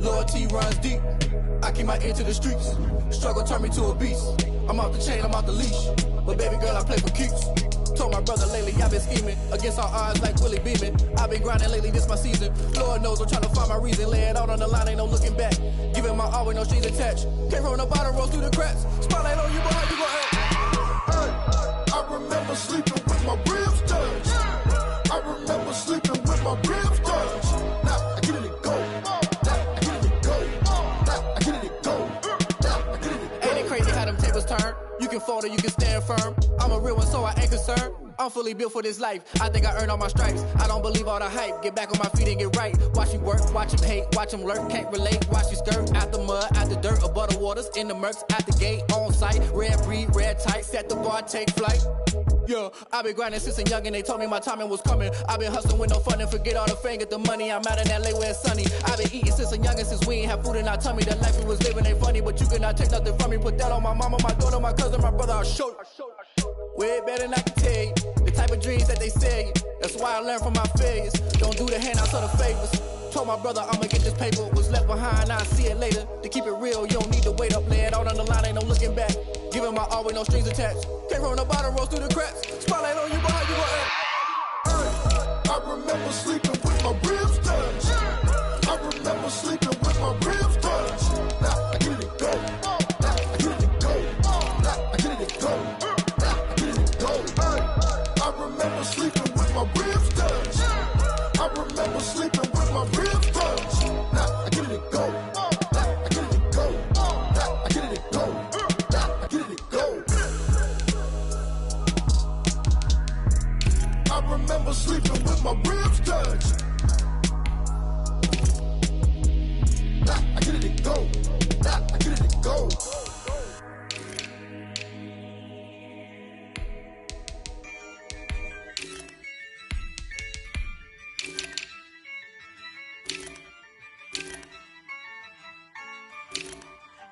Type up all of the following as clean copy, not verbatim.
Loyalty runs deep. I keep my ear to the streets. Struggle turned me to a beast. I'm off the chain, I'm off the leash. But baby girl, I play for keeps. Told my brother lately I've been scheming against all odds like Willie Beeman. I've been grinding lately, this my season. Lord knows I'm trying to find my reason. Lay it out on the line, ain't no looking back. Giving my all with no strings attached. Came from the bottom, rose through the cracks. Spotlight on you, boy, how you gon' act? Hey, I remember sleeping with my ribs touched. I remember sleeping with my ribs touched. Now I get it and go. Now I get it and go. Now I get it and go. Now I get it and go. Ain't it crazy how them tables turn? You can fold or you can stand firm. I'm a real one, so I ain't concerned. I'm fully built for this life. I think I earned all my stripes. I don't believe all the hype. Get back on my feet and get right. Watch you work, watch him hate, watch him lurk. Can't relate, watch you skirt. Out the mud, out the dirt, above the waters, in the murks, at the gate, on site. Red breed, red tight, set the bar, take flight. Yeah, I've been grinding since a youngin', they told me my timing was coming. I've been hustling with no fun and forget all the fame, get the money. I'm out in LA where it's sunny. I've been eating since a youngin', since we ain't have food in our tummy. The life we was living ain't funny, but you cannot take nothing from me. Put that on my mama, my daughter, my cousin, my brother, I'll show you. Way better than I can tell you. The type of dreams that they sell you. That's why I learned from my failures. Don't do the handouts or the favors. Told my brother I'ma get this paper. Was left behind, I'll see it later. To keep it real, you don't need to wait up. Lay it out on the line, ain't no looking back. Giving my all with no strings attached. Came from the bottom, rose through the cracks. Spotlight on you, boy, how you gon' act? Hey, I remember sleeping with my ribs touched. I remember sleeping with my ribs touched. Now I get it and go. Now I get it and go. Now I get it and go. Now I get it and go. Hey, I remember sleeping with my ribs touched. I remember sleeping with my ribs touched. Now I get it and go. Now I get it and go. Now I get it and go. Now I get it and go. I remember sleeping with my ribs touched. Now I get it and go. Now I get it and go.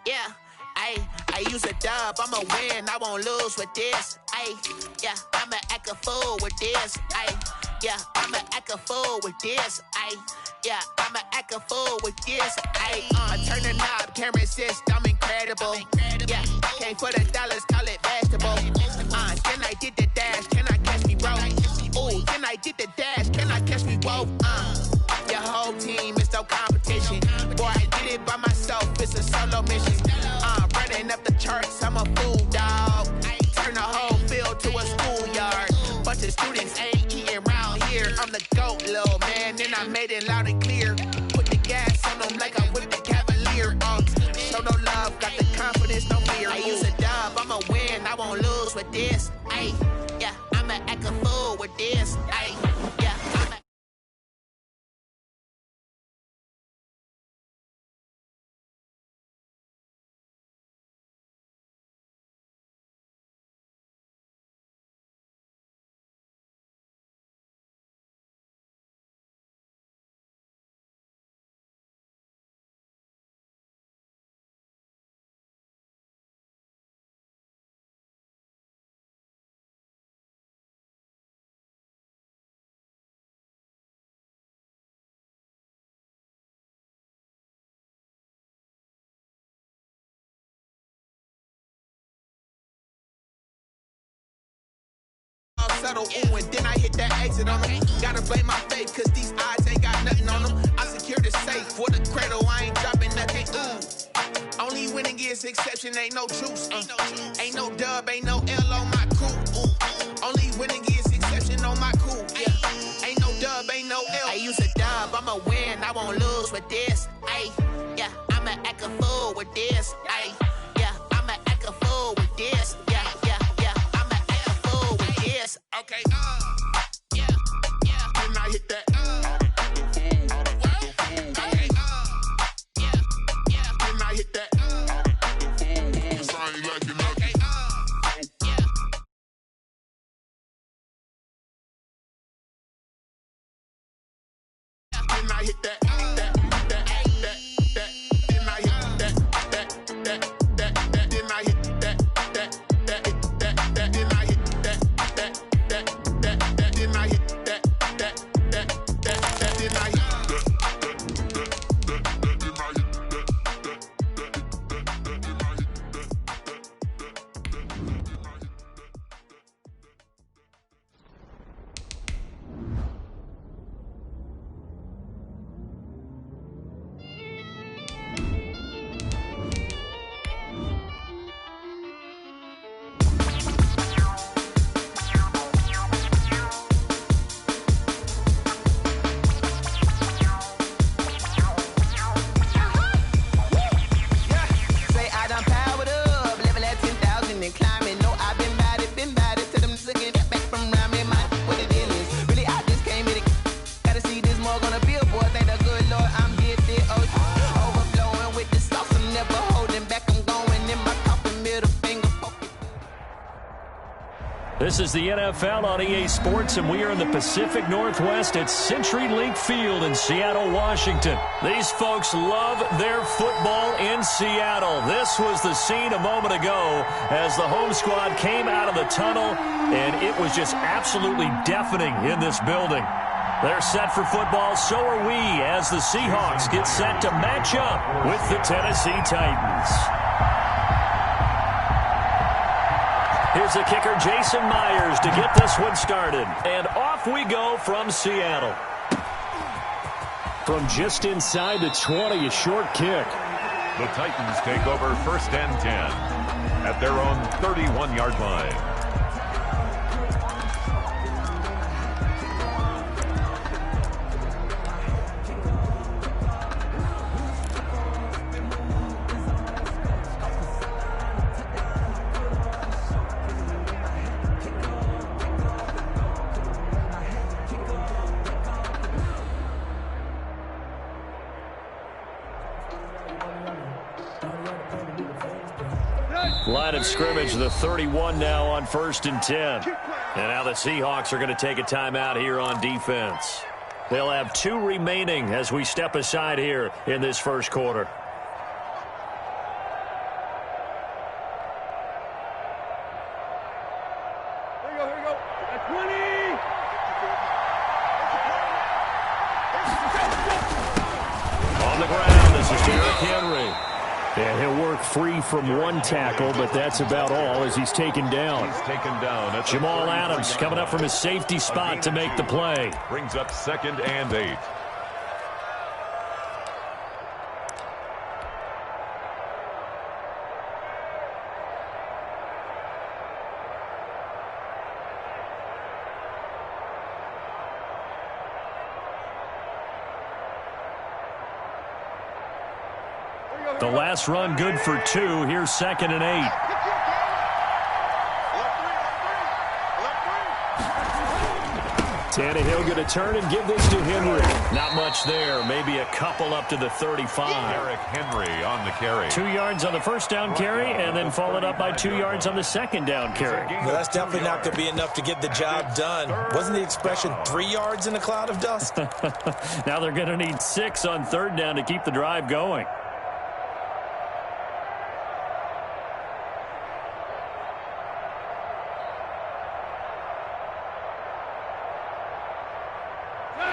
Yeah, I use a dub, I'ma win, I won't lose with this. Yeah, I'ma act a fool with this. Yeah, I'ma act a fool with this. Yeah, I'ma act a fool with this. I turn the knob, camera assist, I'm incredible. Yeah, came for the dollars, call it vegetable. Then I did the dash, can I catch me, bro? Ooh, then I did the dash, can I catch me, bro? Your whole team is no competition. Boy, I did it by myself, it's a solo mission. Running up the charts, I'm a fool, dog. Turn the whole field to a schoolyard. Bunch of students ain't eating round here. I'm the GOAT, little man, and I made it loud and clear. Put the gas on them like I whipped the Cavalier. Show no love, got the confidence, no fear. I use a dub, I'ma win, I won't lose with this. Yeah, I'ma act a fool with this. Yeah, I'ma settle, ooh, and then I hit that exit on them. Gotta blame my faith, cause these odds ain't got nothing on them. I secure the safe for the cradle, I ain't dropping nothing, Only winning is exception, ain't no truce, Ain't no dub, ain't no L on my crew, Only winning is exception on my crew, yeah. Ain't no dub, ain't no L. I use a dub, I'ma win, I won't lose with this, yeah. I'ma act a fool with this, yeah. I'ma act a fool with this, yeah. Okay, yeah, then I hit that, okay, yeah, then I hit that, cause I ain't liking nothing, yeah, then I hit that, then I hit that, then I hit that, then I hit that, then I hit that. This is the NFL on EA Sports, and we are in the Pacific Northwest at CenturyLink Field in Seattle, Washington. These folks love their football in Seattle. This was the scene a moment ago as the home squad came out of the tunnel, and it was just absolutely deafening in this building. They're set for football, so are we, as the Seahawks get set to match up with the Tennessee Titans. Here's the kicker, Jason Myers, to get this one started. And off we go from Seattle. From just inside the 20, a short kick. The Titans take over 1st and 10 at their own 31-yard line. Line of scrimmage, the 31 now on 1st and 10. And now the Seahawks are going to take a timeout here on defense. They'll have 2 remaining as we step aside here in this first quarter. Here we go. At 20. On the ground, this is Derrick Henry. And he'll work free from one tackle, but that's about all as he's taken down. He's taken down. Jamal Adams coming up from his safety spot to make the play. Brings up 2nd and 8. The last run good for 2. Here's 2nd and 8. Tannehill going to turn and give this to Henry. Not much there. Maybe a couple up to the 35. Derrick Henry on the carry. 2 yards on the first down carry, and then followed up by 2 yards on the second down carry. Well, that's definitely not going to be enough to get the job done. Wasn't the expression 3 yards in a cloud of dust? Now they're going to need 6 on 3rd down to keep the drive going.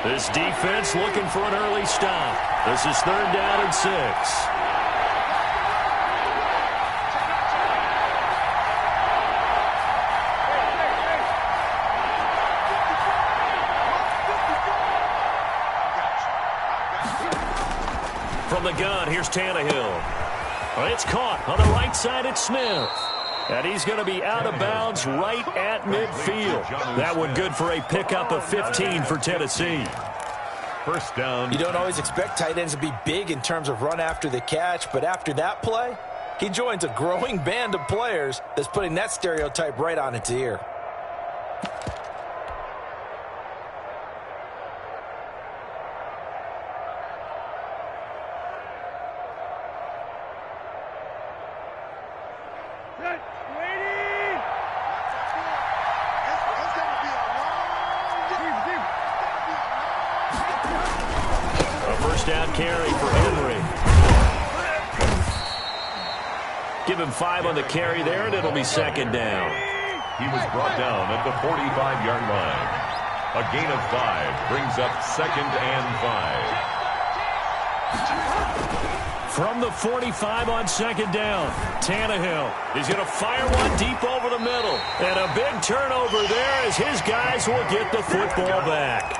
This defense looking for an early stop. This is 3rd down and 6. From the gun, here's Tannehill. It's caught on the right side at Smith. And he's going to be out of bounds right at midfield. That one good for a pickup of 15 for Tennessee. 1st down. You don't always expect tight ends to be big in terms of run after the catch, but after that play, he joins a growing band of players that's putting that stereotype right on its ear. Down carry for Henry. Give him 5 on the carry there, and it'll be 2nd down. He was brought down at the 45-yard line. A gain of 5 brings up 2nd and 5. From the 45 on 2nd down, Tannehill is going to fire one deep over the middle. And a big turnover there as his guys will get the football back.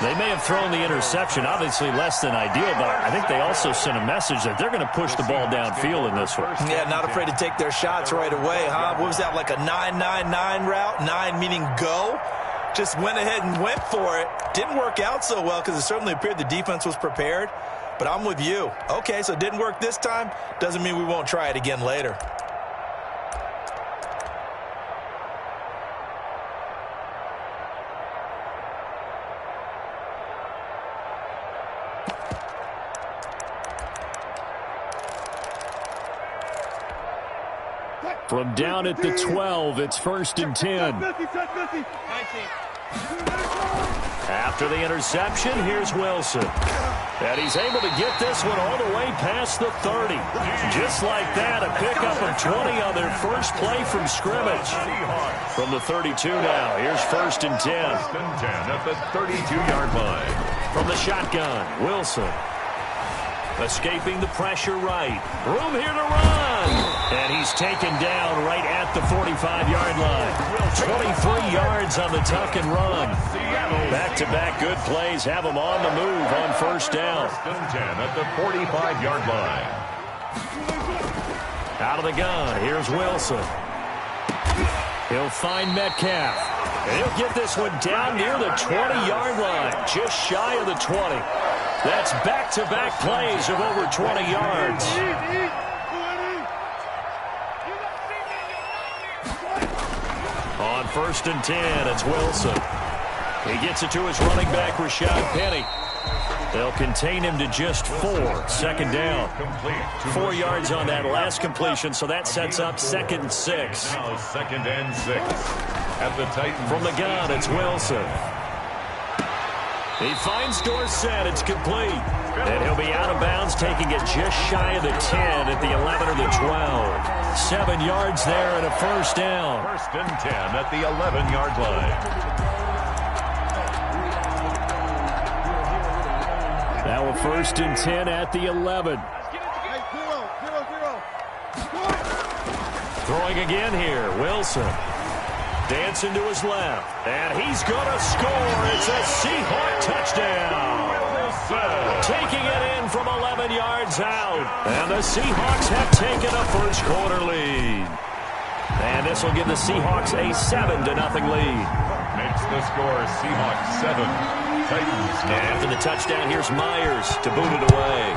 They may have thrown the interception, obviously less than ideal, but I think they also sent a message that they're going to push the ball downfield in this one. Yeah, not afraid to take their shots right away, huh? What was that, like a 9-9-9 route? 9 meaning go? Just went ahead and went for it. Didn't work out so well because it certainly appeared the defense was prepared. But I'm with you. Okay, so it didn't work this time. Doesn't mean we won't try it again later. From down at the 12, it's 1st and 10. 19. After the interception, here's Wilson. And he's able to get this one all the way past the 30. Just like that, a pickup of 20 on their first play from scrimmage. From the 32 now, here's 1st and 10. 1st and 10 at the 32-yard line. From the shotgun, Wilson. Escaping the pressure right. Room here to run. And he's taken down right at the 45-yard line. 23 yards on the tuck and run. Back-to-back good plays have him on the move on 1st down. 1st and 10 at the 45-yard line. Out of the gun, here's Wilson. He'll find Metcalf. And he'll get this one down near the 20-yard line, just shy of the 20. That's back-to-back plays of over 20 yards. On 1st and 10, it's Wilson. He gets it to his running back, Rashad Penny. They'll contain him to just 4. 2nd down. 4 yards on that last completion, so that sets up 2nd and 6. Now 2nd and 6 at the Titans. From the gun, it's Wilson. He finds Dorsett. It's complete. And he'll be out of bounds, taking it just shy of the 10 at the 11 or the 12. 7 yards there and a 1st down. 1st and 10 at the 11-yard line. Now a 1st and 10 at the 11. Throwing again here, Wilson. Dancing to his left, and he's going to score. It's a Seahawk touchdown. Taking it in from 11 yards out. And the Seahawks have taken a first-quarter lead. And this will give the Seahawks a 7-0 lead. Makes the score Seahawks 7. Titans 9. After the touchdown, here's Myers to boot it away.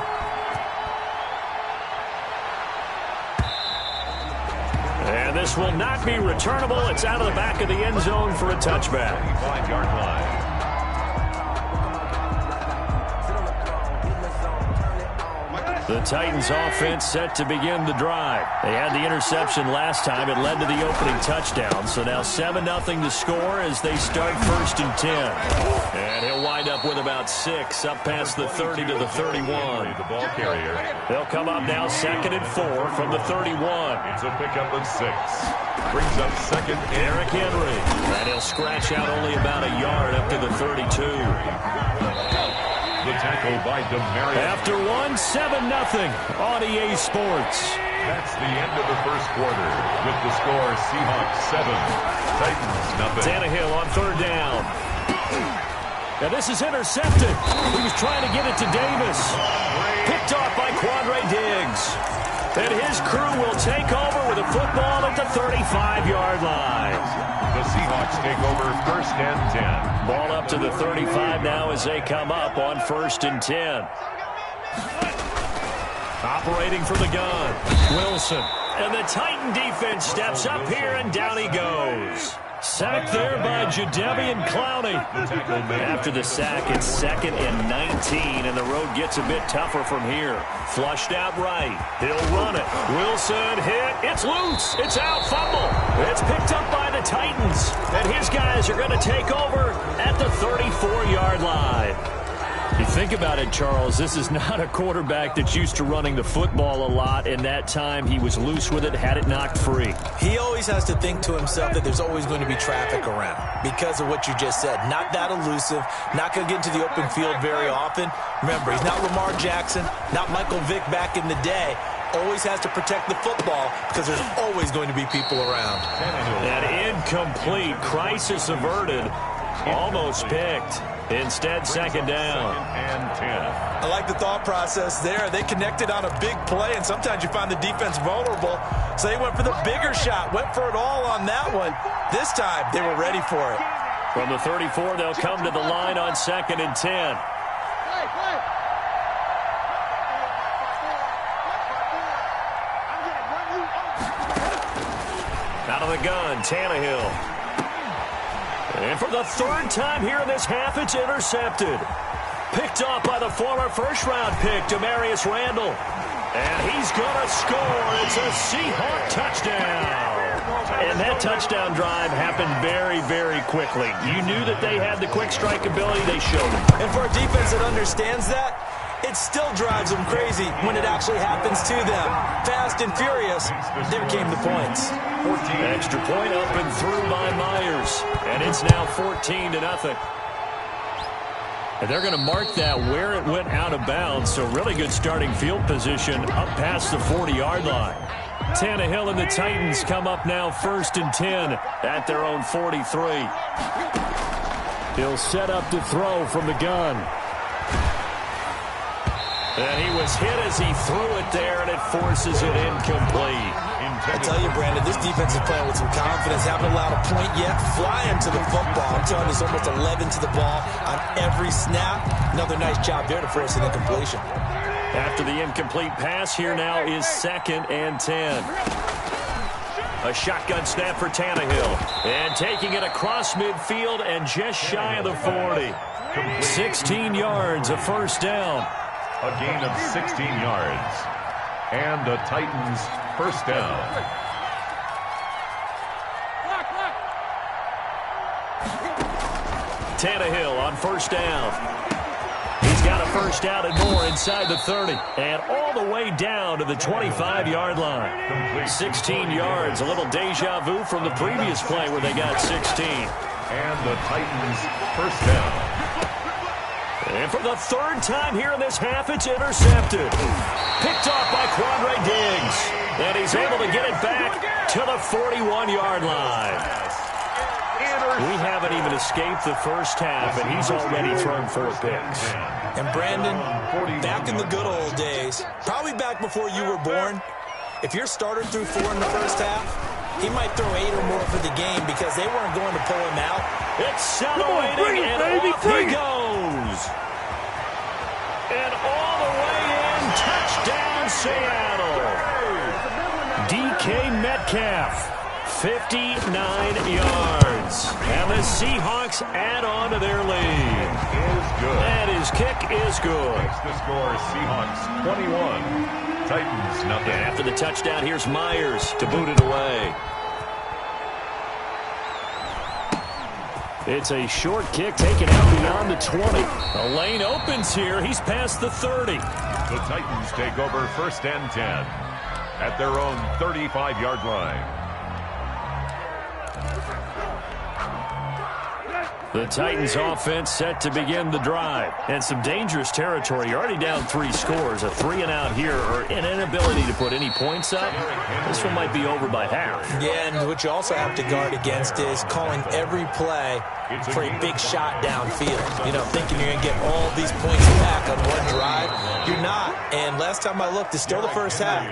And this will not be returnable. It's out of the back of the end zone for a touchback. 5-yard line. The Titans offense set to begin the drive. They had the interception last time. It led to the opening touchdown. So now 7-0 to score as they start 1st and 10. And he'll wind up with about 6 up past the 30 to the 31. The ball carrier. They'll come up now 2nd and 4 from the 31. It's a pickup of 6. Brings up 2nd and Eric Henry. And he'll scratch out only about a yard up to the 32. the tackle by Demarius. After 7-0 on EA Sports. That's the end of the first quarter with the score Seahawks 7, Titans 0. Tannehill on 3rd down. Now this is intercepted. He was trying to get it to Davis. Picked off by Quandre Diggs. And his crew will take over with a football at the 35-yard line. The Seahawks take over 1st and 10. Ball up to the 35 now as they come up on 1st and 10. Operating from the gun, Wilson. And the Titan defense steps up here, and down he goes. Sacked there by Jadeveon Clowney. After the sack, it's 2nd and 19, and the road gets a bit tougher from here. Flushed out right. He'll run it. Wilson hit. It's loose. It's out. Fumble. It's picked up by the Titans, and his guys are going to take over at the 34-yard line. You think about it, Charles, this is not a quarterback that's used to running the football a lot. In that time, he was loose with it, had it knocked free. He always has to think to himself that there's always going to be traffic around because of what you just said. Not that elusive, not going to get into the open field very often. Remember, he's not Lamar Jackson, not Michael Vick back in the day. Always has to protect the football because there's always going to be people around. An incomplete, crisis averted, almost picked. Instead, 2nd down. And 10. I like the thought process there. They connected on a big play, and sometimes you find the defense vulnerable. So they went for the bigger shot, went for it all on that one. This time, they were ready for it. From the 34, they'll come to the line on 2nd and 10. Out of the gun, Tannehill. And for the 3rd time here in this half, it's intercepted. Picked off by the former first-round pick, Demarius Randall. And he's going to score. It's a Seahawk touchdown. And that touchdown drive happened very, very quickly. You knew that they had the quick strike ability. They showed it. And for a defense that understands that, it still drives them crazy when it actually happens to them. Fast and furious, there came the points. Extra point up and through by Myers. And it's now 14-0. And they're going to mark that where it went out of bounds. So really good starting field position up past the 40-yard line. Tannehill and the Titans come up now 1st and 10 at their own 43. He'll set up to throw from the gun. And he was hit as he threw it there, and it forces it incomplete. I tell you, Brandon, this defense is playing with some confidence. Haven't allowed a point yet. Flying to the football. I'm telling you, it's almost 11 to the ball on every snap. Another nice job there to force an incompletion. After the incomplete pass, here now is 2nd and 10. A shotgun snap for Tannehill. And taking it across midfield and just shy of the 40. 16 yards, a first down. A gain of 16 yards. And the Titans first down. Tannehill on first down. He's got a first down and more inside the 30. And all the way down to the 25-yard line. 16 yards, a little deja vu from the previous play where they got 16. And the Titans first down. And for the 3rd time here in this half, it's intercepted. Picked off by Quandre Diggs. And he's able to get it back to the 41-yard line. We haven't even escaped the first half, and he's already thrown 4 picks. And Brandon, back in the good old days, probably back before you were born, if your starter threw 4 in the first half, he might throw 8 or more for the game because they weren't going to pull him out. It's celebrating, and off he goes. And all the way in, touchdown Seattle. DK Metcalf, 59 yards. And the Seahawks add on to their lead. And his kick is good. The score, Seahawks 21, Titans nothing. And after the touchdown, here's Myers to boot it away. It's a short kick taken out beyond the 20. The lane opens here. He's past the 30. The Titans take over 1st and 10 at their own 35-yard line. The Titans offense set to begin the drive. And some dangerous territory. You're already down 3 scores. A 3-and-out here or an inability to put any points up. This one might be over by half. Yeah, and what you also have to guard against is calling every play for a big shot downfield. You know, thinking you're going to get all these points back on one drive. You're not. And last time I looked, it's still the first half.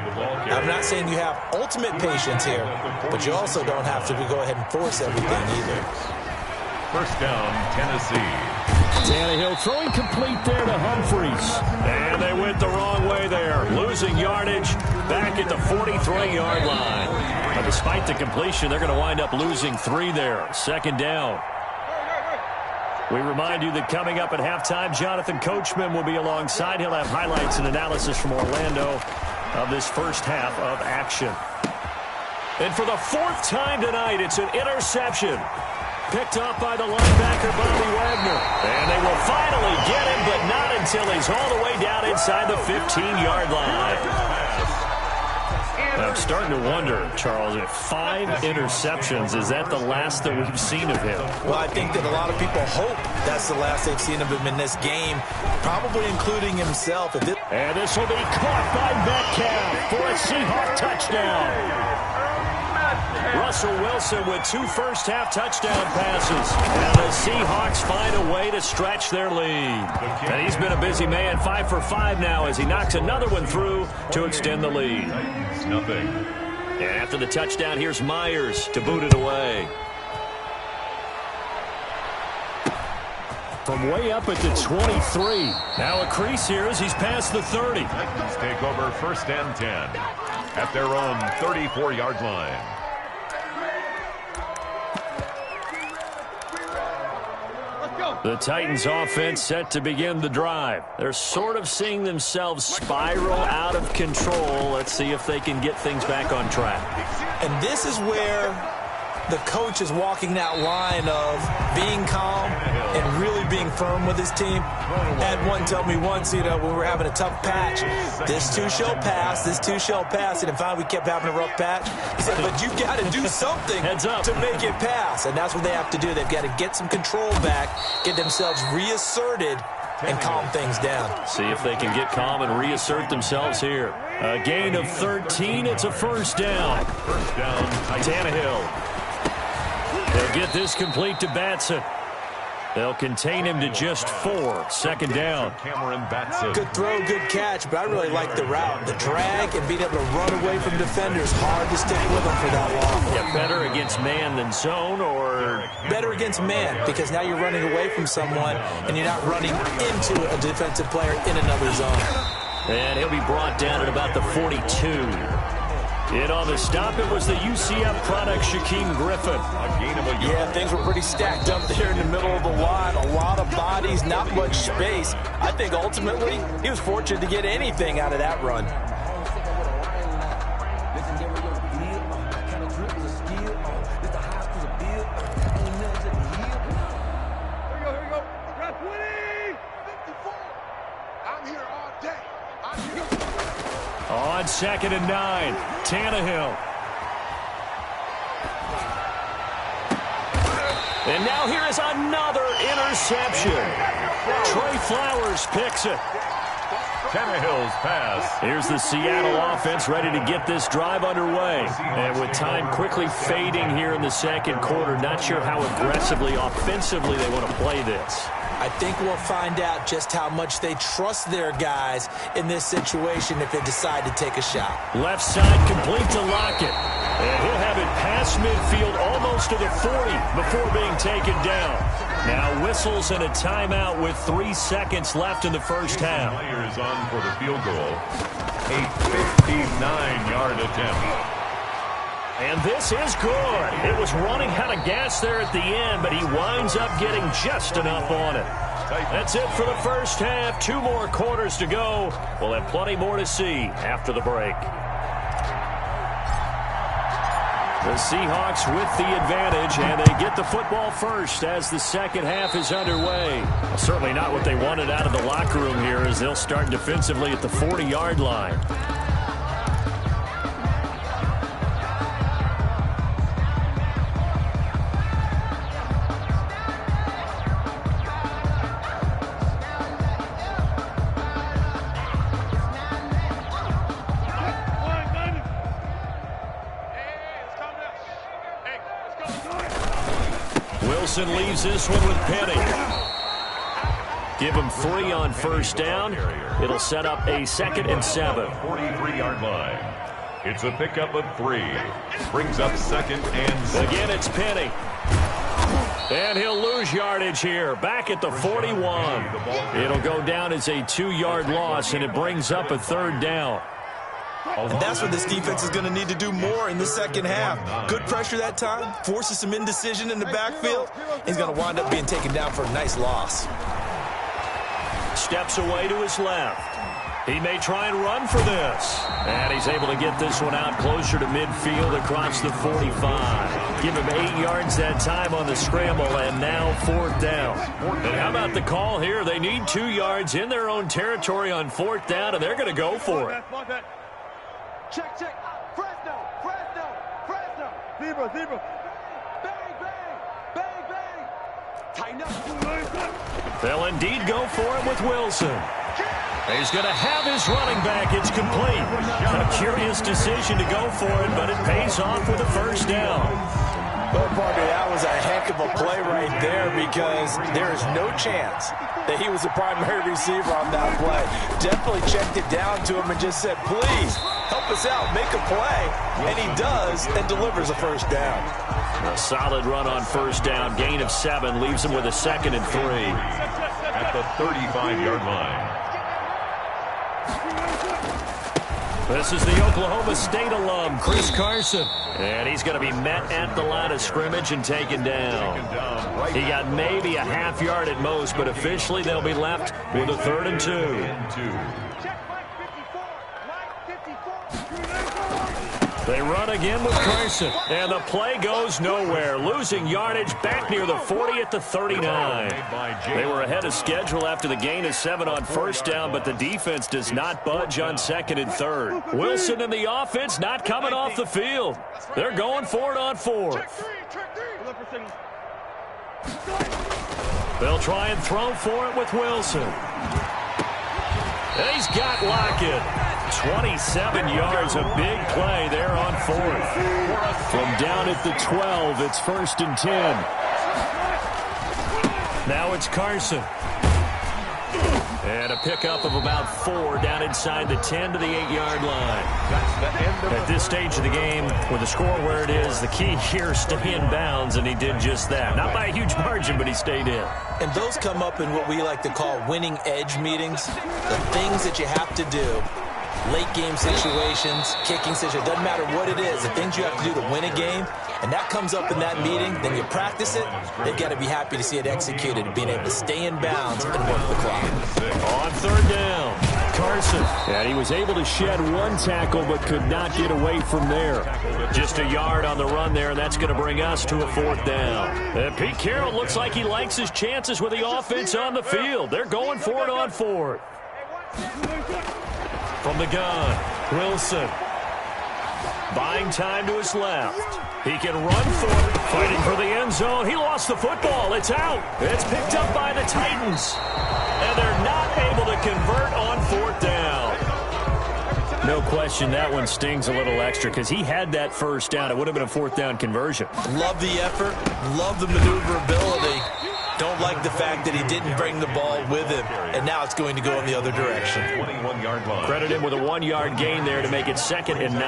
I'm not saying you have ultimate patience here, but you also don't have to go ahead and force everything either. First down, Tennessee. Tannehill throwing complete there to Humphries. And they went the wrong way there. Losing yardage back at the 43-yard line. But despite the completion, they're going to wind up losing 3 there. 2nd down. We remind you that coming up at halftime, Jonathan Coachman will be alongside. He'll have highlights and analysis from Orlando of this first half of action. And for the 4th time tonight, it's an interception. Picked up by the linebacker, Bobby Wagner. And they will finally get him, but not until he's all the way down inside the 15-yard line. I'm starting to wonder, Charles, if 5 interceptions, is that the last that we've seen of him? Well, I think that a lot of people hope that's the last they've seen of him in this game, probably including himself. And this will be caught by Metcalf for a Seahawk touchdown. Russell Wilson with 2 first-half touchdown passes. And the Seahawks find a way to stretch their lead. And he's been a busy man, 5 for 5 now as he knocks another one through to extend the lead. Nothing. And after the touchdown, here's Myers to boot it away. From way up at the 23. Now a crease here as he's past the 30. Titans take over 1st and 10 at their own 34-yard line. Let's go. The Titans offense set to begin the drive. They're sort of seeing themselves spiral out of control. Let's see if they can get things back on track. And this is where the coach is walking that line of being calm and really being firm with his team. Had one tell me once, when we were having a tough patch, this too shall pass, this too shall pass. And finally we kept having a rough patch. He said, but you've got to do something to make it pass. And that's what they have to do. They've got to get some control back, get themselves reasserted, and calm things down. See if they can get calm and reassert themselves here. A gain of 13. It's a first down. First down, Tannehill. They'll get this complete to Batson. They'll contain him to just 4. Second down. Cameron Batson. Good throw, good catch, but I really like the route. The drag and being able to run away from defenders. Hard to stick with them for that long. Yeah, better against man than zone, or? Better against man, because now you're running away from someone and you're not running into a defensive player in another zone. And he'll be brought down at about the 42. In on the stop, it was the UCF product, Shaquem Griffin. Yeah, things were pretty stacked up there in the middle of the line. A lot of bodies, not much space. I think ultimately he was fortunate to get anything out of that run. Here we go. Got 20. 54. I'm here all day. I'm here. On 2nd and 9, Tannehill. And now here is another interception. Trey Flowers picks it. Tannehill's pass. Here's the Seattle offense ready to get this drive underway. And with time quickly fading here in the second quarter, not sure how aggressively, offensively they want to play this. I think we'll find out just how much they trust their guys in this situation if they decide to take a shot. Left side complete to Lockett. And he'll have it past midfield almost to the 40 before being taken down. Now whistles and a timeout with 3 seconds left in the first half. Players on for the field goal. A 59-yard attempt. And this is good. It was running out of gas there at the end, but he winds up getting just enough on it. That's it for the first half. 2 more quarters to go. We'll have plenty more to see after the break. The Seahawks with the advantage, and they get the football first as the second half is underway. Well, certainly not what they wanted out of the locker room here, as they'll start defensively at the 40-yard line. Wilson leaves this one with Penny. Give him 3 on first down. It'll set up a 2nd and 7. 43-yard line. It's a pickup of 3. Brings up 2nd and 7. Again, it's Penny. And he'll lose yardage here. Back at the 41. It'll go down as a 2-yard loss, and it brings up a 3rd down. And that's what this defense is going to need to do more in the second half. Good pressure that time, forces some indecision in the backfield. He's going to wind up being taken down for a nice loss. Steps away to his left. He may try and run for this. And he's able to get this one out closer to midfield across the 45. Give him 8 yards that time on the scramble, and now 4th down. And how about the call here? They need 2 yards in their own territory on 4th down, and they're going to go for it. Check. Fresno. Zebra. Bang. Tighten up. They'll indeed go for it with Wilson. He's going to have his running back. It's complete. A curious decision to go for it, but it pays off with a first down. Well, partner, that was a heck of a play right there, because there is no chance that he was the primary receiver on that play. Definitely checked it down to him and just said, please, help us out, make a play. And he does, and delivers a first down. A solid run on first down. Gain of 7 leaves him with a 2nd and 3. At the 35-yard line. This is the Oklahoma State alum, Chris Carson. And he's going to be met at the line of scrimmage and taken down. He got maybe a half yard at most, but officially they'll be left with a 3rd and 2. They run again with Carson, and the play goes nowhere, losing yardage back near the 40 at the 39. They were ahead of schedule after the gain of 7 on first down, but the defense does not budge on 2nd and 3rd. Wilson and the offense not coming off the field. They're going for it on 4th. They'll try and throw for it with Wilson. And he's got Lockett. 27 yards, a big play there on 4th. From down at the 12, it's 1st and 10. Now it's Carson. And a pickup of about 4 down inside the 10 to the 8-yard line. At this stage of the game, with the score where it is, the key here is stay in bounds, and he did just that. Not by a huge margin, but he stayed in. And those come up in what we like to call winning edge meetings. The things that you have to do. Late game situations, kicking situations, doesn't matter what it is, the things you have to do to win a game, and that comes up in that meeting, then you practice it, they've got to be happy to see it executed, being able to stay in bounds and work the clock. On 3rd down, Carson, and he was able to shed 1 tackle but could not get away from there. Just a yard on the run there, and that's going to bring us to a 4th down. And Pete Carroll looks like he likes his chances with the offense on the field. They're going for it on 4th. From the gun, Wilson. Buying time to his left. He can run for it, fighting for the end zone. He lost the football. It's out. It's picked up by the Titans. And they're not able to convert on 4th down. No question that one stings a little extra because he had that 1st down. It would have been a 4th down conversion. Love the effort. Love the maneuverability. Don't like the fact that he didn't bring the ball with him, and now it's going to go in the other direction. 21-yard line. Credit him with a 1-yard gain there to make it 2nd and 9.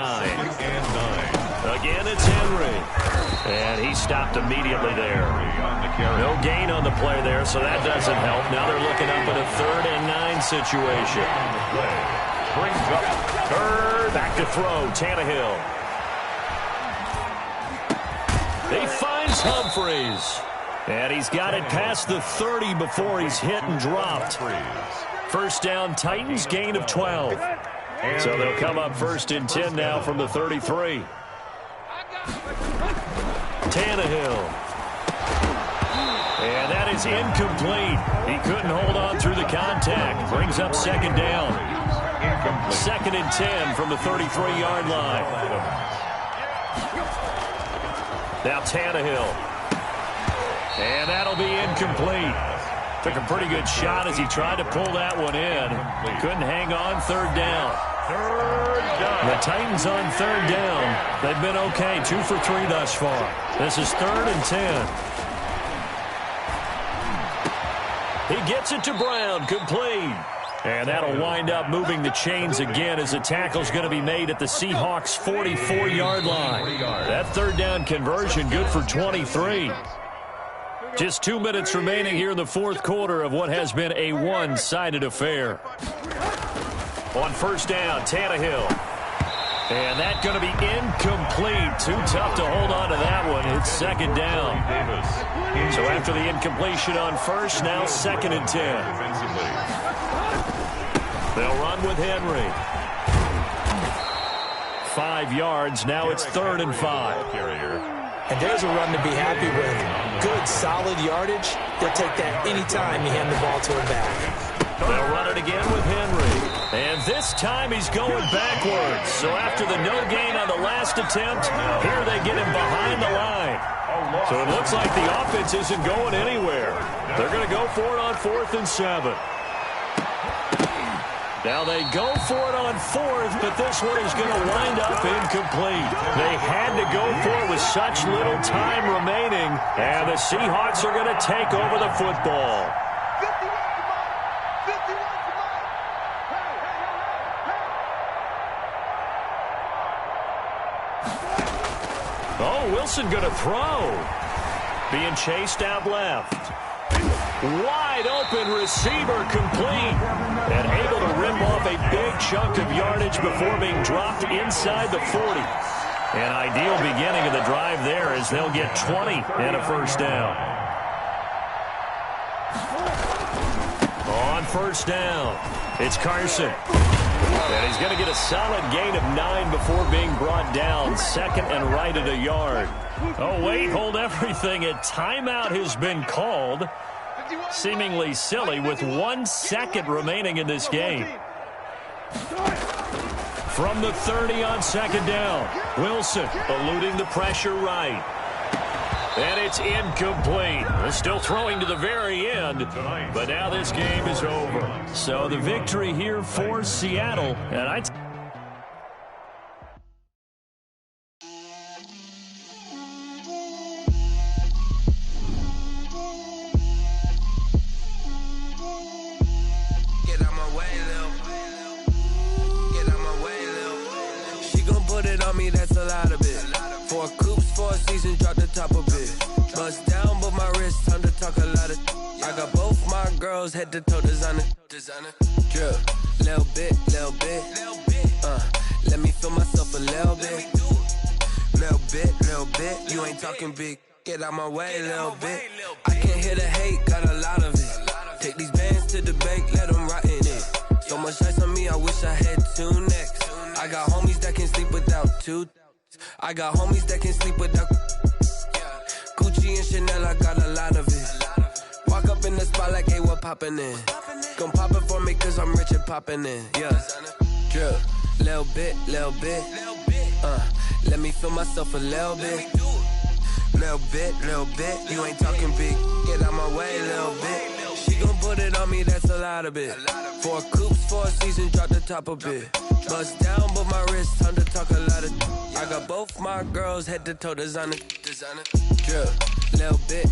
Again, it's Henry. And he stopped immediately there. No gain on the play there, so that doesn't help. Now they're looking up at a 3rd and 9 situation. Brings up 3rd, back to throw, Tannehill. He finds Humphreys. And he's got it past the 30 before he's hit and dropped. 1st down, Titans, gain of 12. So they'll come up 1st and 10 now from the 33. Tannehill. And that is incomplete. He couldn't hold on through the contact. Brings up 2nd down. 2nd and 10 from the 33-yard line. Now Tannehill. And that'll be incomplete. Took a pretty good shot as he tried to pull that one in. Couldn't hang on. 3rd down. The Titans on 3rd down. They've been okay. 2 for 3 thus far. This is 3rd and 10. He gets it to Brown. Complete. And that'll wind up moving the chains again as the tackle's going to be made at the Seahawks' 44-yard line. That 3rd down conversion good for 23. Just 2 minutes remaining here in the 4th quarter of what has been a one-sided affair. On 1st down, Tannehill. And that's going to be incomplete. Too tough to hold on to that one. It's 2nd down. So after the incompletion on 1st, now 2nd and 10. They'll run with Henry. 5 yards. Now it's 3rd and 5. And there's a run to be happy with. Good, solid yardage. They'll take that anytime you hand the ball to him back. They'll run it again with Henry. And this time he's going backwards. So after the no gain on the last attempt, here they get him behind the line. So it looks like the offense isn't going anywhere. They're going to go for it on 4th and 7. Now they go for it on 4th, but this one is going to wind up incomplete. They had to go for it with such little time remaining, and the Seahawks are going to take over the football. Oh, Wilson going to throw. Being chased out left. Wide open receiver complete. And able to rip off a big chunk of yardage before being dropped inside the 40. An ideal beginning of the drive there as they'll get 20 and a first down. On first down, it's Carson. And he's going to get a solid gain of 9 before being brought down. Second and right at a yard. Oh, wait, hold everything. A timeout has been called. Seemingly silly with 1 second remaining in this game. From the 30 on second down, Wilson eluding the pressure right. And it's incomplete. They're still throwing to the very end, but now this game is over. So the victory here for Seattle, and I... That's a lot of it. 4 coops, 4 seasons, drop the top of it. Bust down, but my wrist, time to talk a lot of. I got both my girls head to toe designer. Drip, little bit. Let me feel myself a little bit. Little bit. You ain't talking big. Get out my way, little bit. I can't hear the hate, got a lot of it. Take these bands to the bank, let them rot in it. So much ice on me, I wish I had 2 necks. I got homies that can sleep without 2. I got homies that can sleep without Gucci and Chanel, I got a lot of it. Walk up in the spot like, hey, what poppin' in? Gon' pop it for me cause I'm rich and poppin' in. Yeah, drip, little bit. Let me feel myself a little bit. Little bit. You ain't talking big, get out my way, little bit. She gon' put it on me, that's a lot of it. 4 coops, 4 seasons, drop the top of it. Bust down, but my wrist, time to talk a lot of. I got both my girls head to toe designer. Drip, little bit.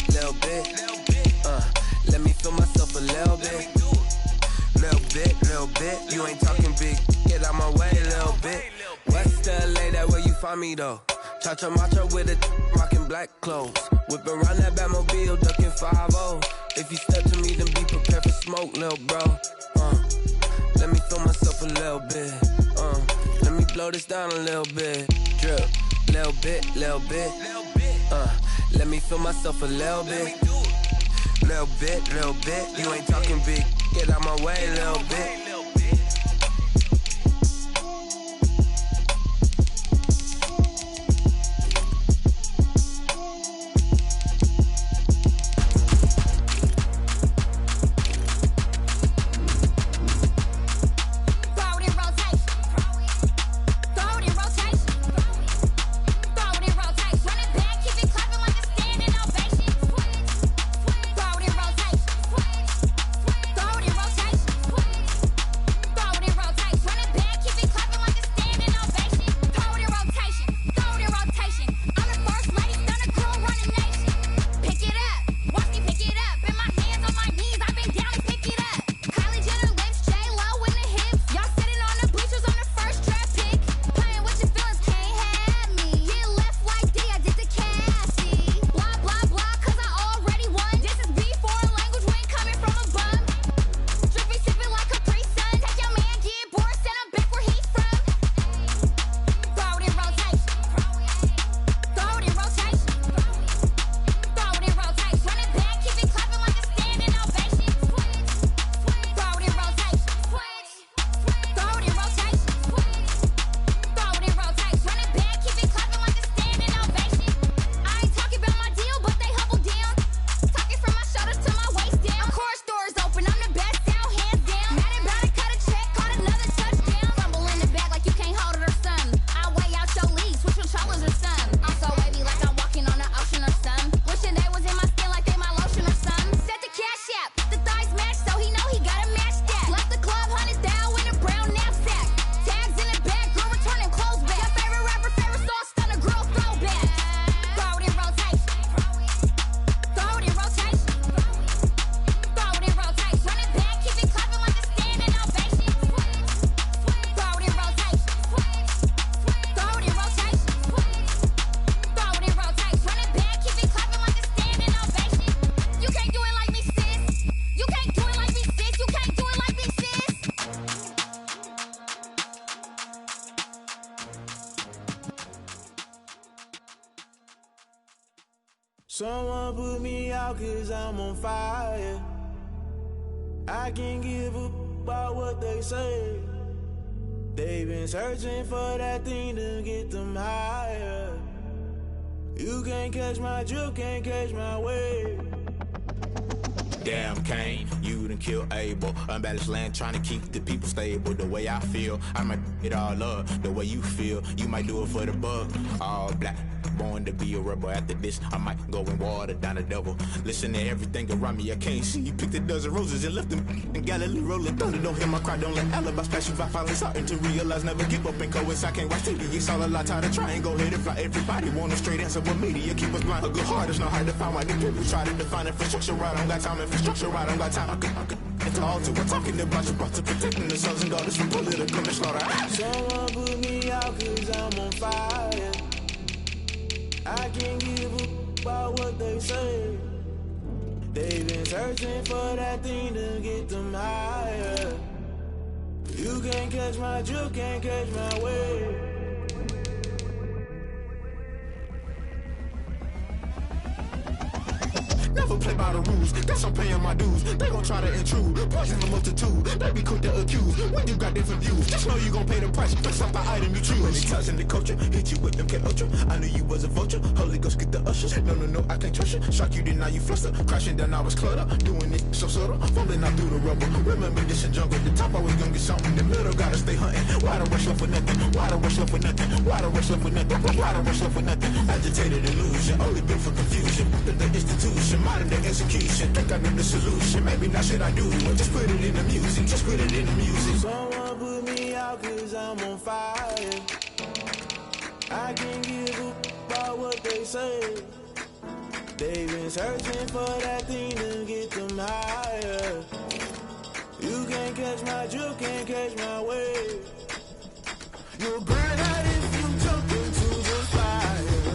Let me feel myself a little bit. Little bit. You ain't talking big, get out my way, little bit. West LA, that where you find me though. Cha-cha matcha with it, rockin' black clothes. Whippin' around that Batmobile, duckin' 5-0. If you step to me, then be prepared for smoke, little bro. Let me feel myself a little bit. Let me blow this down a little bit. Drip, little bit. Let me feel myself a little bit. Little bit. You ain't talking big. Get out my way, little bit. Someone put me out 'cause I'm on fire. I can't give a about what they say. They've been searching for that thing to get them higher. You can't catch my drift, can't catch my wave. Damn, Kane, you done killed Abel. Unbalanced land, trying to keep the people stable. The way I feel, I might it all up. The way you feel, you might do it for the buck. All black, born to be a rebel. After this, I might go and water down the devil. Listen to everything around me, I can't see. Picked a dozen roses and left them in Galilee rolling thunder. Don't hear my cry, don't let alibis pass you by. Finally starting to realize, never give up and coincide. Can't watch TV, it's all a lot. Tired of trying, go ahead and fly. Everybody want a straight answer, but media keep us blind. A good heart is not hard to find. Why the people try to define infrastructure right? I don't got time, infrastructure right, I don't got time. I could it's all to we're talking about you brought to protecting the sons and daughters from political slaughter. Someone put me out 'cause I'm on fire. I can't give a about what they say. They've been searching for that thing to get them higher. You can't catch my drift, can't catch my wave. Never play by the rules, guess I'm paying my dues. They gon' try to intrude, poison the multitude. They be quick to accuse when you got different views. Just know you gon' pay the price, fix up the item you choose. Many times in the culture, hit you with them K Ultra. I knew you was a vulture, Holy Ghost get the ushers. No, I can't trust you. Shock you, then now you fluster. Crashing down, I was cluttered. Doing it so subtle, falling out through the rubble. Remember this in jungle, the top I was gonna get something. The middle gotta stay hunting. Why the rush left for nothing? Why the rush left for nothing? Why the rush left for nothing? Why the rush left for nothing? Agitated illusion, only built for confusion. The institution, modern day execution. Think I know the solution. Maybe not shit I do. Just put it in the music. Just put it in the music. Someone put me out 'cause I'm on fire. I can't give a about what they say. They've been searching for that thing to get them higher. You can't catch my drift, can't catch my wave. You'll burn out if you jump into the fire.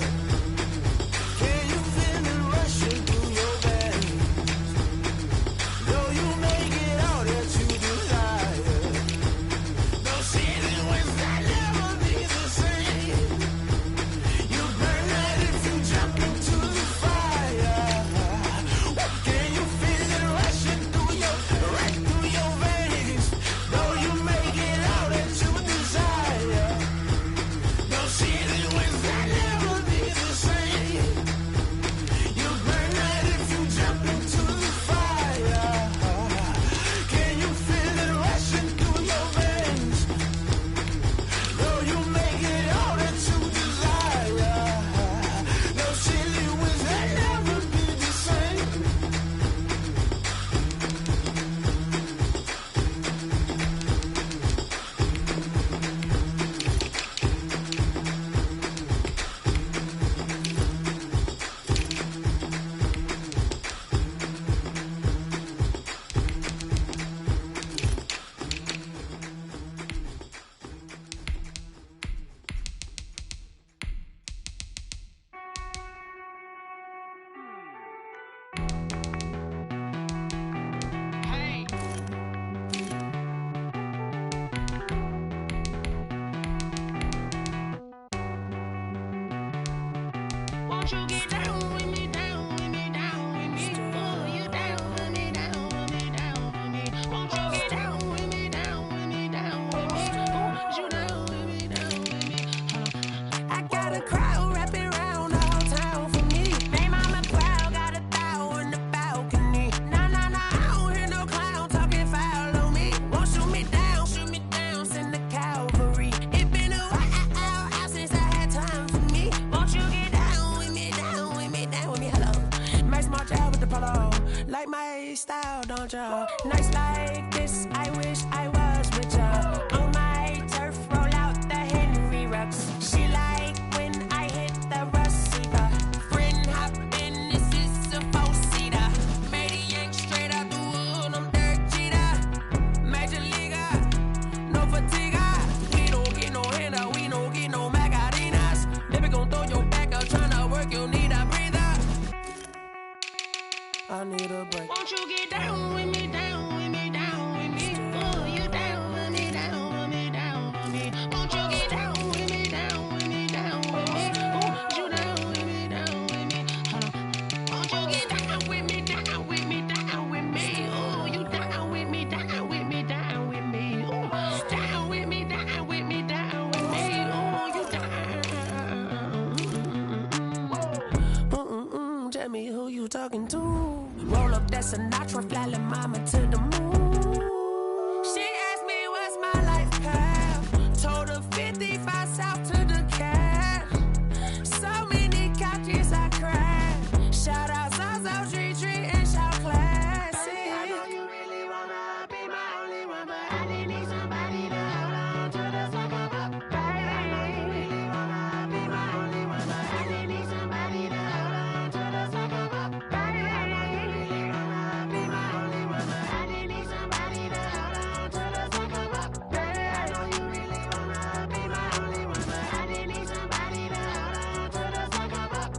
Can you feel it rushing through your veins? Though you make it all that you desire. No ceiling was that never be the same. You burn out if you jump into the fire. Can you feel it rushing through your veins? Though you make it all that you desire. No ceiling was that never be the same. You burn out if you jump into the fire. Can you feel it rushing through your veins? Though you make it all that you desire. No ceiling was that never be the same. Won't you get down with me, down with me, down with me? Pull you down with me, down with me, down with me. Won't you get down with me, down with me, down with me? Pull you down with me, down with me. I got a crowd wrapping around the whole town for me. Name on the crowd, got a thou in the balcony. Nah, I don't hear no clown talking foul on me. Won't shoot me down, send the cavalry. It been a while since I had time for me. Won't you get down with me, down with me, down with me? Hello. Max March out with the polo. Like my style, don't y'all? Nights like this, I wish I was with y'all. On my turf, roll out the Henry rocks. She like when I hit the receiver. Friend hop in, this is a four-seater. Made a yank straight out the wood, I'm Derek Jeter. Major leaguer, no fatigue. We don't get no handout, we don't get no Macarinas. Baby gon' throw your back up, tryna work, you need a breather. I need a break. Won't you get down with me, down with me, down Sinatra, flying mama to the moon. She asked me what's my life path. Told her 55 south to the cab. So many couches I cried. Shout out Zazo, Tree, and shout classic. I know you really wanna be my only one, but I didn't need somebody to hold on to the sucker up, baby. I know you really wanna be my only one, but I didn't need somebody to hold on to the sucker up, baby. I know you really wanna be my only one, but I didn't need somebody to hold on to the sucker up, baby. I know you really wanna be my only one, but I didn't need somebody to hold on to the sucker up.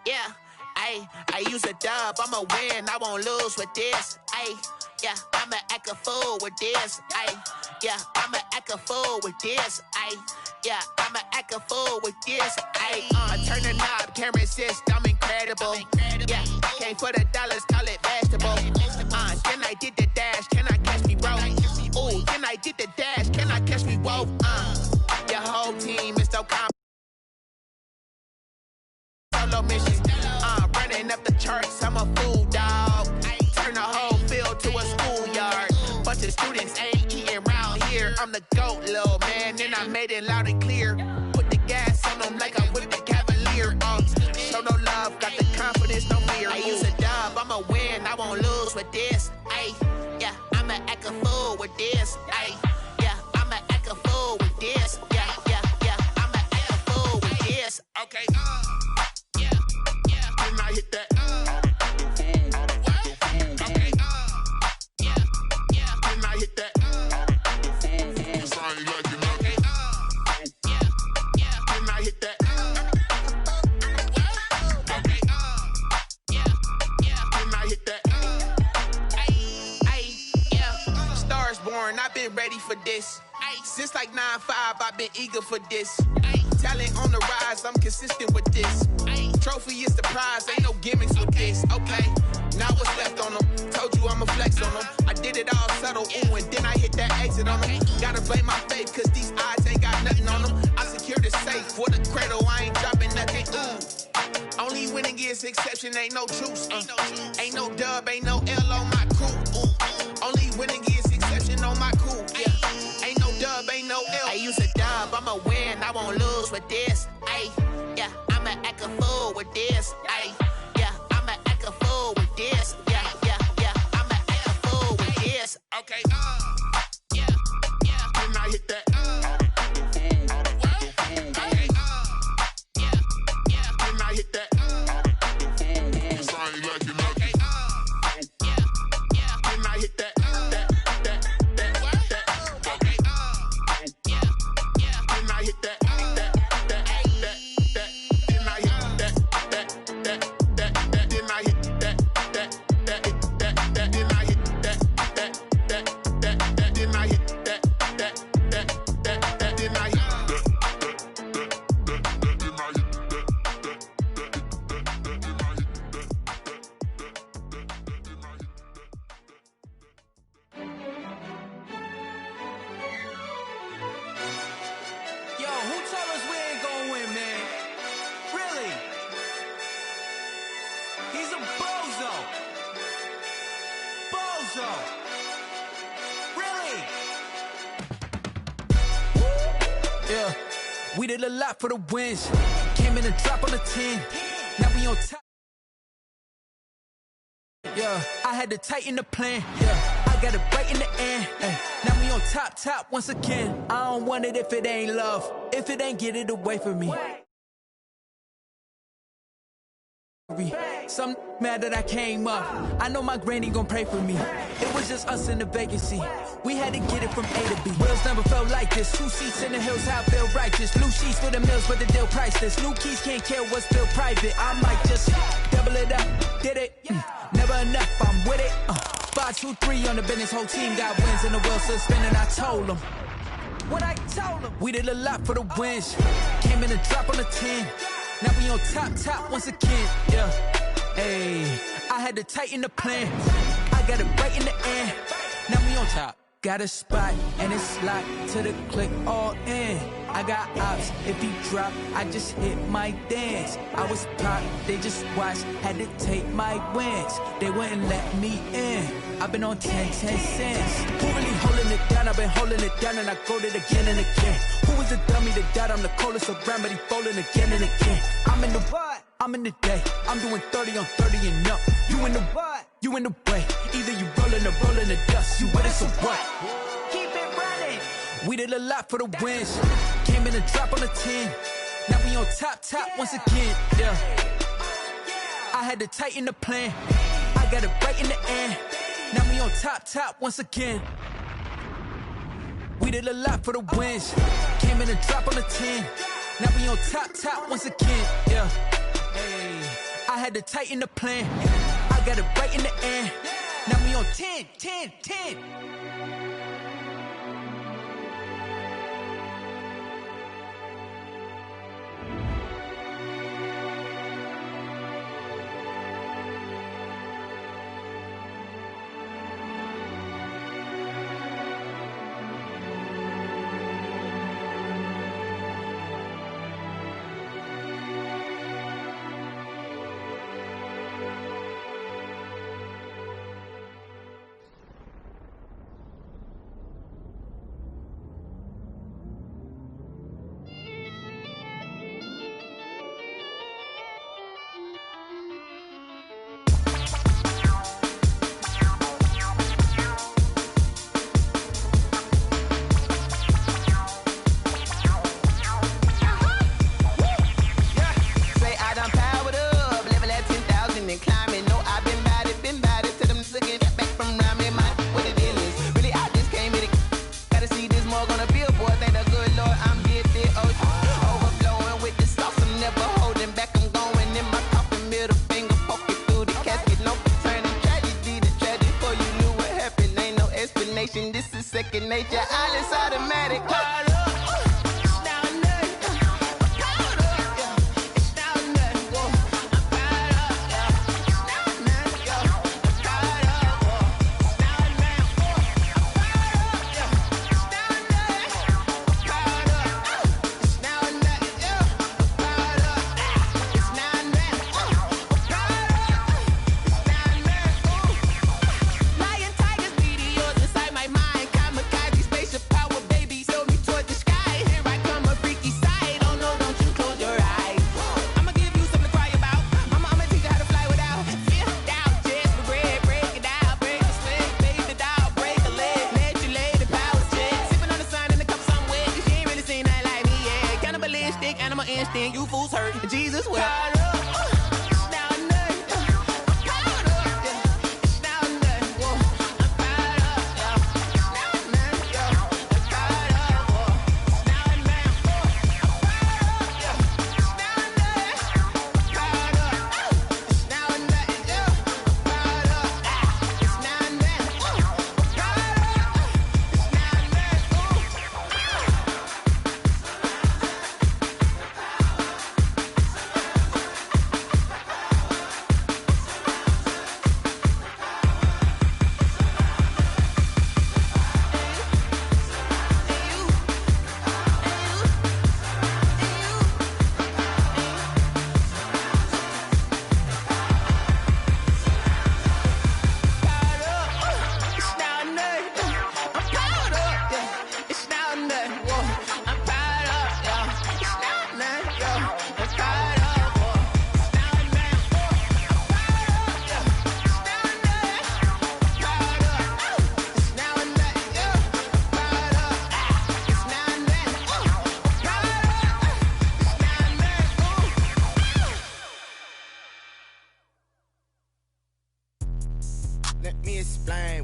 Yeah, I use a dub, I'ma win, I won't lose with this. Yeah, I'ma act a fool with this. Yeah, I'ma act a fool with this. Yeah, I'ma act a fool with this. Turn the knob, camera assist, I'm incredible. Yeah, came for the dollars, call it vegetable. Then I did the dash, can I catch me, bro? Ooh, then I did the dash, can I catch me, whoa? Your whole team is so comp. Solo mission, running up the charts, I'm a fool, dog. Turn the whole field to a schoolyard. Bunch of students ain't eating round here. I'm the GOAT, little man, and I made it loud and clear. Put the gas on them like I'm with the Cavalier. Show no love, got the confidence, no fear. I use a dub, I'ma win, I won't lose with this. Yeah, I'ma act a fool with this. Yeah, I'ma act a fool with this. Yeah, I'ma act a fool with this. Okay, Can I hit that? Okay, Can I hit that? Cause I ain't like it. Okay, Can I hit that? Okay, Can I hit that? Yeah. Stars born, I've been ready for this. Since like 9-5, I've been eager for this. Talent on the rise, I'm consistent with this. Trophy is the prize, ain't no gimmicks with this. Okay, now what's left on them? Told you I'ma flex on them. I did it all subtle, ooh, and then I hit that exit on them. Gotta blame my faith, cause these odds ain't got nothing on them. I secure the safe for the cradle, I ain't dropping nothing, ooh. Only winning is exception, ain't no truce. Ain't no dub, ain't no L on my crew. Only winning is exception on my crew. Yeah, ain't no dub, ain't no L. I use a dub, I'ma win, I won't lose with this. Yeah, I'ma act a fool with this. Yeah, I'ma act a fool with this. Yeah, I'ma act a fool with this. Okay, Can I hit that? Okay, Can I hit that? Cause I ain't like it. Okay, Really? Yeah. We did a lot for the wins. Came in and drop on the 10. Now we on top. Yeah, I had to tighten the plan. Yeah, I got it right in the end. Ay, now we on top once again. I don't want it if it ain't love. If it ain't, get it away from me. Some mad that I came up. I know my granny gon' pray for me. It was just us in the vacancy. We had to get it from A to B. Wheels never felt like this. 2 seats in the hills, how I feel righteous. Blue sheets for the mills, but the deal priceless. New keys can't care what's still private. I might just double it up. Did it? Never enough, I'm with it. 5, 2, 3 on the business. Whole team got wins and the wheels still spinning. I told them what I told them. We did a lot for the wins. Came in and drop on the 10. Now we on top once again, yeah. Ayy, I had to tighten the plan. I got it right in the end. Now we on top. Got a spot and it's locked to the click all in. I got ops, if he drop, I just hit my dance. I was pop, they just watched, had to take my wins. They wouldn't let me in. I've been on 10 cents. Who really holding it down? I've been holding it down and I go it again and again. Who was the dummy that died? I'm the coldest around, but he folding again and again. I'm in the what? I'm in the day. I'm doing 30 on 30 and up. You in the what? You in the way. Either you rolling or rolling the dust. You with it, so what? Keep it running. We did a lot for the wins. Came in and drop on the 10. Now we on top once again, yeah. I had to tighten the plan. I got it right in the end. Now we on top once again. We did a lot for the wins. Came in and drop on the 10. Now we on top once again, yeah. Hey, I had to tighten the plan. I got it right in the end. Now we on 10. This is second nature. All is automatic. You fools hurt. Jesus will.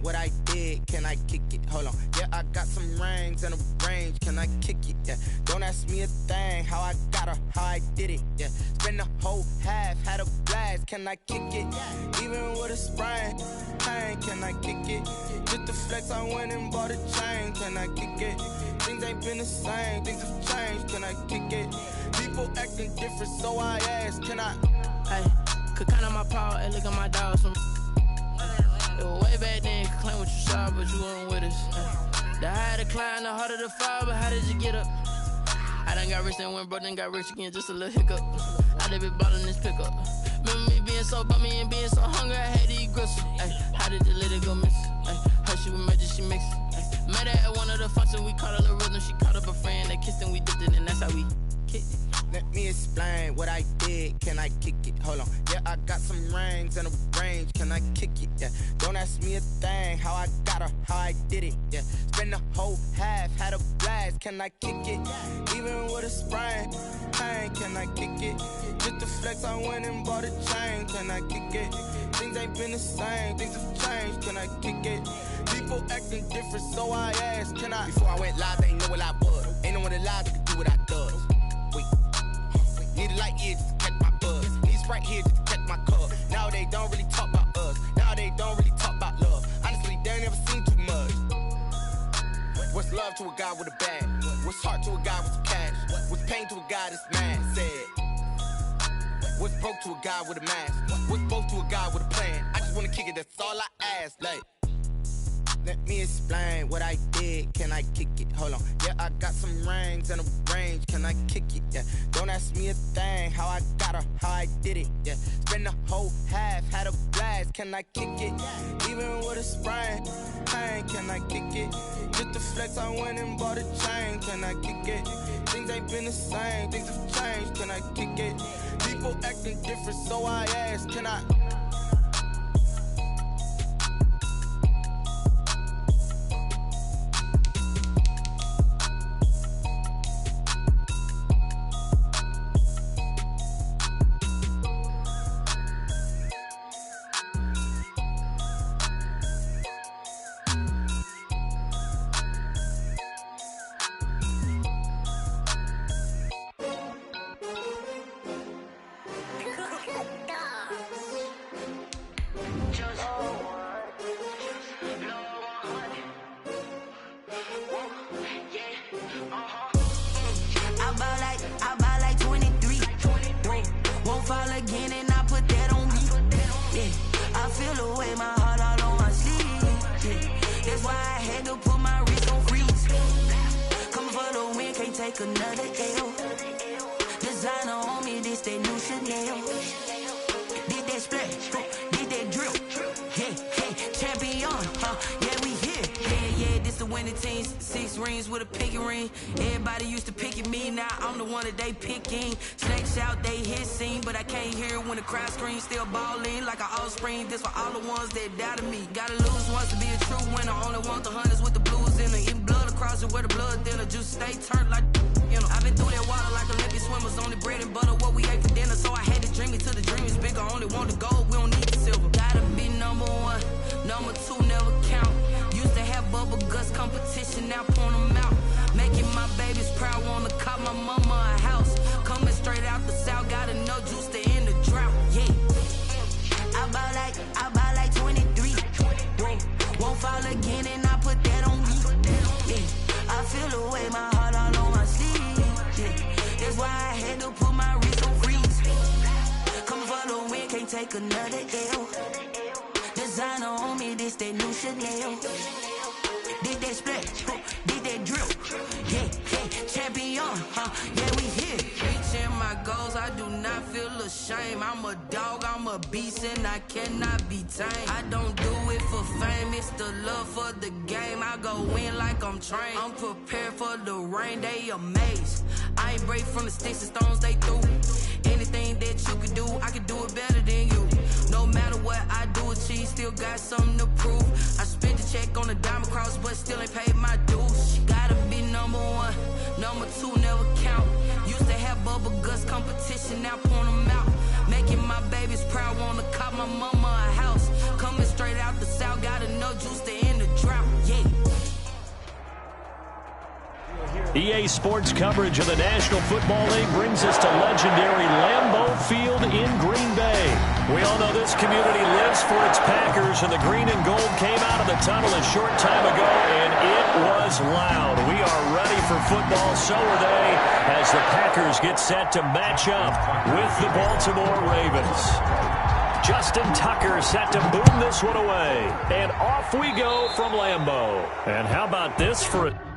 what I did, can I kick it? Hold on, yeah, I got some rings and a range, can I kick it? Yeah, don't ask me a thing, how I got her, how I did it. Yeah, spend the whole half, had a blast, can I kick it? Even with a sprain, pain, can I kick it? Just the flex, I went and bought a chain, can I kick it? Things ain't been the same, things have changed, can I kick it? People acting different, so I ask, can I? Hey, could count on my power, and look at my dogs. It was way back then, could claim what you saw, but you weren't with us. The higher the climb, the harder the fall, but how did you get up? I done got rich, then went broke, then got rich again, just a little hiccup. I done been ballin' this pickup. Remember me being so bummy and being so hungry, I had to eat gristle. Ay, how did you let it go miss? Ay, her she was magic, she mixed. Met her at one of the functions, we caught a little rhythm, she caught up a friend, they kissed and we dipped it, and that's how we kicked it. Let me explain what I did, can I kick it? Hold on, yeah, I got some rings and a range, can I kick it? Yeah, don't ask me a thing, how I got her, how I did it. Yeah, spend the whole half, had a blast, can I kick it? Even with a sprain, pain, can I kick it? Just the flex, I went and bought a chain, can I kick it? Things ain't been the same, things have changed, can I kick it? People acting different, so I asked, can I? Before I went live, they ain't know what I was. Ain't no one alive that could do what I does. Wait, need a light year just to catch my buzz. Need Sprite here just to catch my cup. Now they don't really talk about us. Now they don't really talk about love. Honestly, they ain't never seen too much. What's love to a guy with a bag? What's heart to a guy with some cash? What's pain to a guy that's mad? Said. What's broke to a guy with a mask? What's both to a guy with a plan? I just wanna kick it, that's all I ask. Like, let me explain what I did, can I kick it? Hold on, yeah, I got some rings and a range, can I kick it? Yeah, don't ask me a thing, how I got her, how I did it. Yeah, spend the whole half, had a blast, can I kick it? Even with a sprain, pain, can I kick it? Just the flex, I went and bought a chain, can I kick it? Things ain't been the same, things have changed, can I kick it? People acting different, so I ask, can I? They picking snakes out, they hissing, but I can't hear it when the crowd screams. Still balling like an offspring. This for all the ones that doubted me. Gotta lose once to be a true winner. Only want the hunters with the blues in it. Eating blood across it where the blood thinner. Juice stay turned like you know. I've been through that water like Olympic swimmers. Only bread and butter what we ate for dinner. So I had to dream it till the dream is bigger. Only want the gold, we don't need the silver. Gotta be number one, number two never count. Used to have bubble guts competition, now point them out. Making my babies proud, wanna call my mama a house. Coming straight out the south, gotta know juice to end the drought. Yeah, I bought like 23. Won't fall again, and I put that on me. Yeah, I feel the way, my heart all on my sleeve. Yeah, that's why I had to put my wrist on freeze. Come for the win, can't take another L. Designer on me, this that new Chanel. Did that split, did that drill. Yeah, champion, yeah, we here. Reaching my goals, I do not feel ashamed. I'm a dog, I'm a beast, and I cannot be tamed. I don't do it for fame, it's the love for the game. I go in like I'm trained. I'm prepared for the rain, they amazed. I ain't break from the sticks and stones they threw. Anything that you can do, I can do it better than you. No matter what I do, achieve, still got something to prove. I spent the check on the diamond cross, but still ain't paid my dues. Gotta be number one, number two never count. Used to have bubble guts competition, now point them out. Making my babies proud, wanna call my mama a house. Coming straight out the south, gotta know juice to EA Sports coverage of the National Football League brings us to legendary Lambeau Field in Green Bay. We all know this community lives for its Packers, and the green and gold came out of the tunnel a short time ago, and it was loud. We are ready for football, so are they, as the Packers get set to match up with the Baltimore Ravens. Justin Tucker set to boom this one away, and off we go from Lambeau. And how about this for a...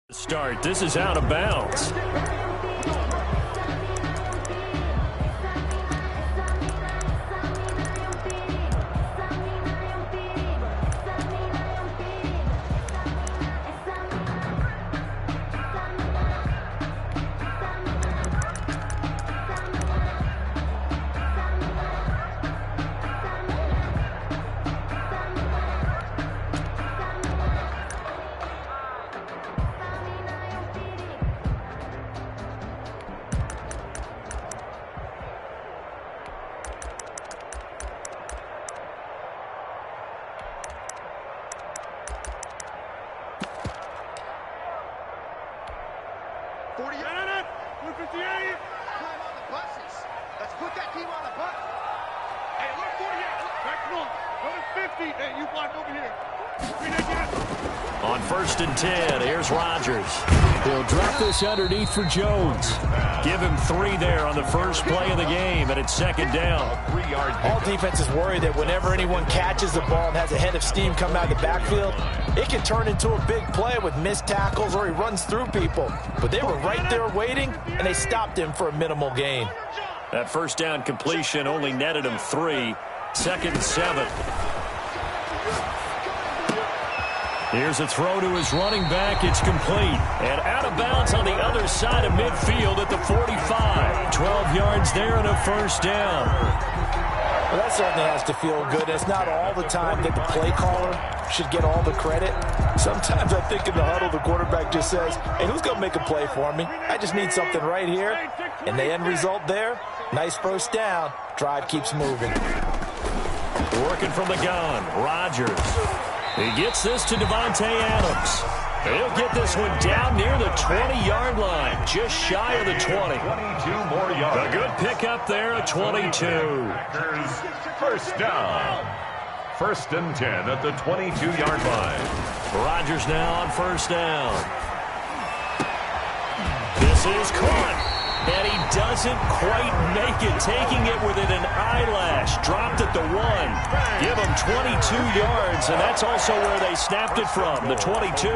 Start. This is out of bounds. On 1st and 10, here's Rodgers. He'll drop this underneath for Jones. Give him 3 there on the first play of the game, and it's 2nd down. All defenses worry that whenever anyone catches the ball and has a head of steam come out of the backfield, it can turn into a big play with missed tackles or he runs through people. But they were right there waiting, and they stopped him for a minimal gain. That first down completion only netted him 3. 2nd and 7. Here's a throw to his running back. It's complete. And out of bounds on the other side of midfield at the 45. 12 yards there and a first down. Well, that certainly has to feel good. It's not all the time that the play caller should get all the credit. Sometimes I think in the huddle, the quarterback just says, hey, who's going to make a play for me? I just need something right here. And the end result there, nice first down. Drive keeps moving. Working from the gun, Rodgers. He gets this to Devontae Adams. He'll get this one down near the 20-yard line, just shy of the 20. 22 more yards. A good pickup there at 22. First down. 1st and 10 at the 22-yard line. Rodgers now on 1st down. This is caught. And he doesn't quite make it, taking it within an eyelash. Dropped at the 1. Give him 22 yards, and that's also where they snapped it from, the 22.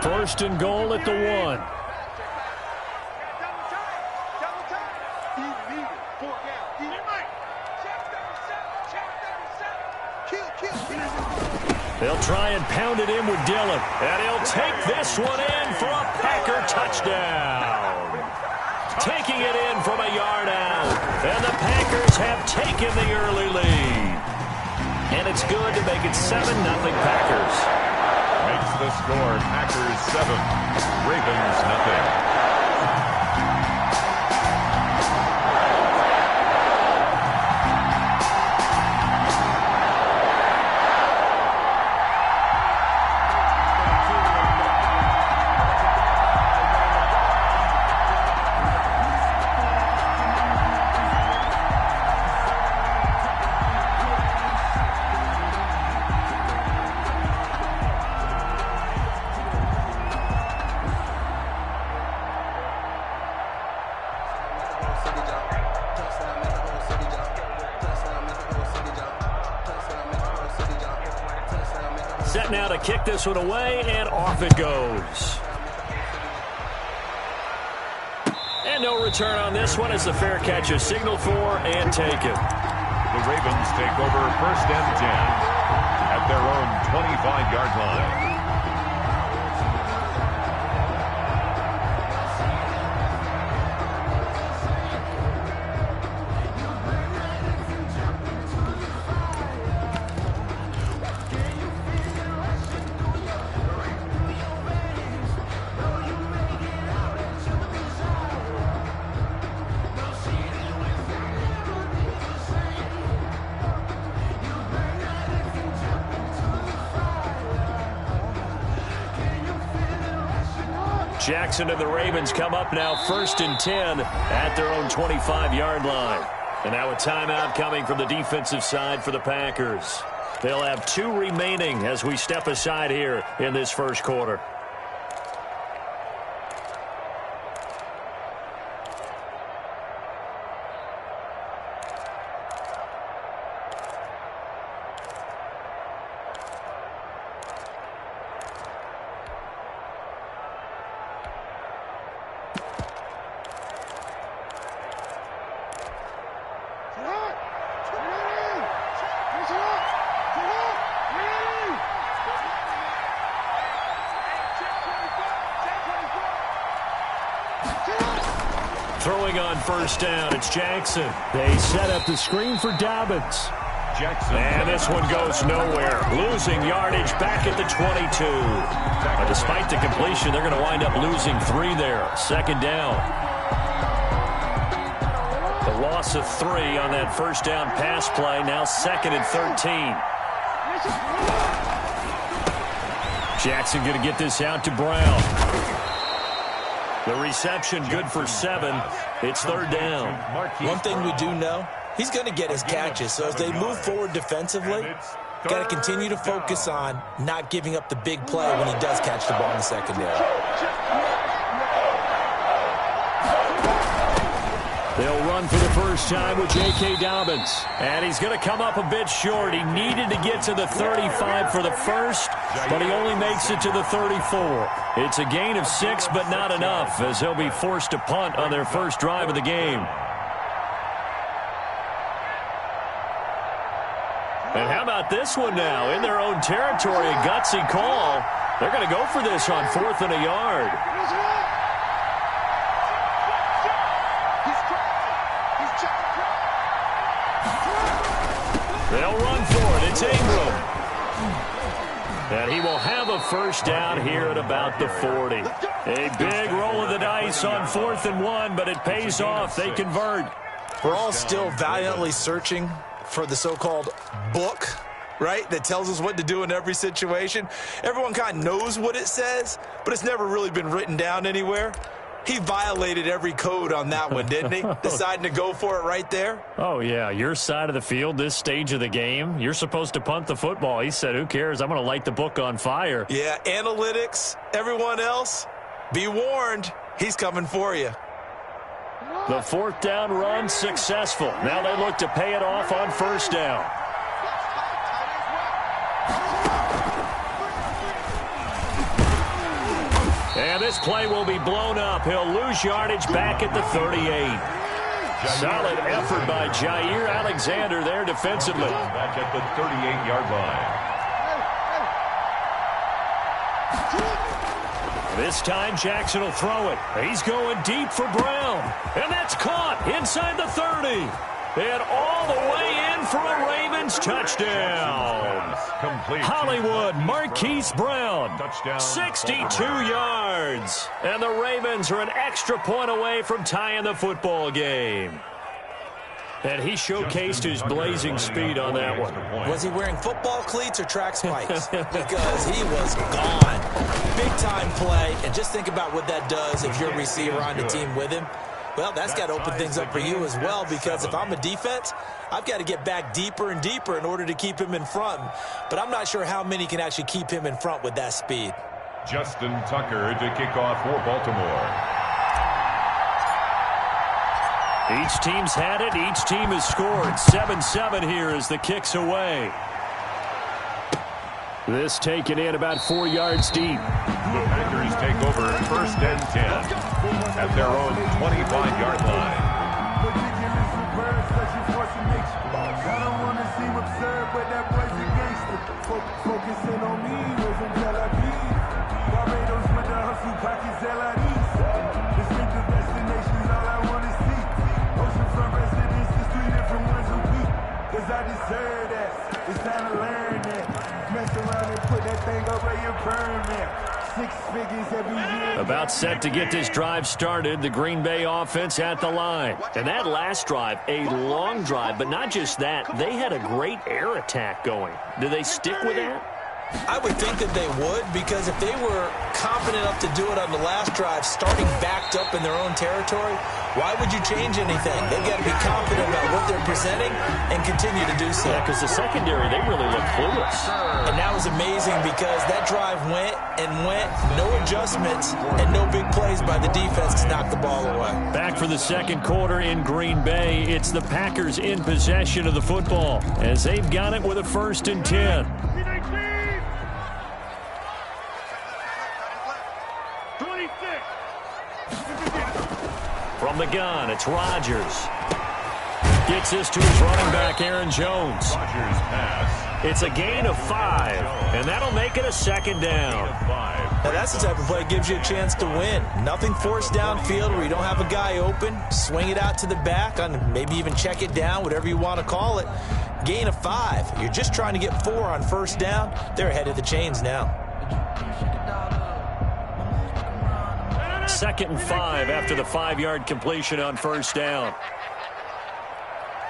First and goal at the 1. They'll try and pound it in with Dillon. And he'll take this one in for a Packer touchdown. Taking it in from a yard out. And the Packers have taken the early lead. And it's good to make it 7-0 Packers. Makes the score. Packers 7, Ravens nothing. Set now to kick this one away, and off it goes. And no return on this one as the fair catch is signaled for and taken. The Ravens take over 1st and 10 at their own 25-yard line. Jackson and the Ravens come up now 1st and 10 at their own 25-yard line. And now a timeout coming from the defensive side for the Packers. They'll have 2 remaining as we step aside here in this first quarter. Throwing on 1st down, it's Jackson. They set up the screen for Dobbins. Jackson. And this one goes nowhere. Losing yardage back at the 22. But despite the completion, they're going to wind up losing 3 there. 2nd down. The loss of 3 on that 1st down pass play. Now 2nd and 13. Jackson going to get this out to Brown. The reception good for 7. It's 3rd down. One thing we do know, he's going to get his catches. So as they move forward defensively, got to continue to focus on not giving up the big play when he does catch the ball in the secondary. They'll run for the first time with J.K. Dobbins. And he's going to come up a bit short. He needed to get to the 35 for the first, but he only makes it to the 34. It's a gain of 6, but not enough, as they'll be forced to punt on their first drive of the game. And how about this one now? In their own territory, a gutsy call. They're going to go for this on 4th and a yard. They'll run for it. It's Ingram. And he will have a first down here at about the 40. A big roll of the dice on 4th and 1, but it pays off. They convert. We're all still valiantly searching for the so-called book, right, that tells us what to do in every situation. Everyone kind of knows what it says, but it's never really been written down anywhere. He violated every code on that one, didn't he? Deciding to go for it right there. Oh, yeah. Your side of the field, this stage of the game, you're supposed to punt the football. He said, who cares? I'm going to light the book on fire. Yeah, analytics, everyone else, be warned. He's coming for you. The 4th down run successful. Now they look to pay it off on 1st down. And this play will be blown up. He'll lose yardage back at the 38. Solid effort by Jair Alexander there defensively. Back at the 38-yard line. This time Jackson will throw it. He's going deep for Brown. And that's caught inside the 30. And all the way in. in for a Ravens touchdown. Hollywood Marquise Brown, 62 yards. And the Ravens are an extra point away from tying the football game. And he showcased his blazing speed on that one. Was he wearing football cleats or track spikes? Because he was gone. Big-time play. And just think about what that does if you're a receiver on the team with him. Well, that's got to open things up for you as well, because if I'm a defense, I've got to get back deeper and deeper in order to keep him in front. But I'm not sure how many can actually keep him in front with that speed. Justin Tucker to kick off for Baltimore. Each team's had it. Each team has scored. 7-7 here as the kick's away. This taken in about 4 yards deep. The Packers take over 1st and 10 at their own 25-yard line. I don't want to seem absurd, but that boy's a gangster. Focusing on me, was in Tel Aviv. Barbados with the hustle pockets, LIDs. Distinctive destinations, all I want to see. Oceanfront residences, 3 different ones a week. Cause I deserve that. It's time to learn that. Mess around and put that thing over your permit. 6 figures every year. About set to get this drive started, the Green Bay offense at the line. And that last drive, a long drive, but not just that. They had a great air attack going. Do they stick with that? I would think that they would, because if they were confident enough to do it on the last drive, starting backed up in their own territory, why would you change anything? They've got to be confident about what they're presenting and continue to do so. Yeah, because the secondary, they really look clueless. And that was amazing because that drive went and went, no adjustments, and no big plays by the defense to knock the ball away. Back for the second quarter in Green Bay, it's the Packers in possession of the football as they've got it with a 1st and 10. From the gun, it's Rodgers. Gets this to his running back, Aaron Jones. Rodgers pass. It's a gain of 5, and that'll make it a 2nd down. Now that's the type of play that gives you a chance to win. Nothing forced downfield where you don't have a guy open. Swing it out to the back, on maybe even check it down, whatever you want to call it. Gain of 5. You're just trying to get 4 on 1st down. They're ahead of the chains now. 2nd and 5 after the 5-yard completion on 1st down.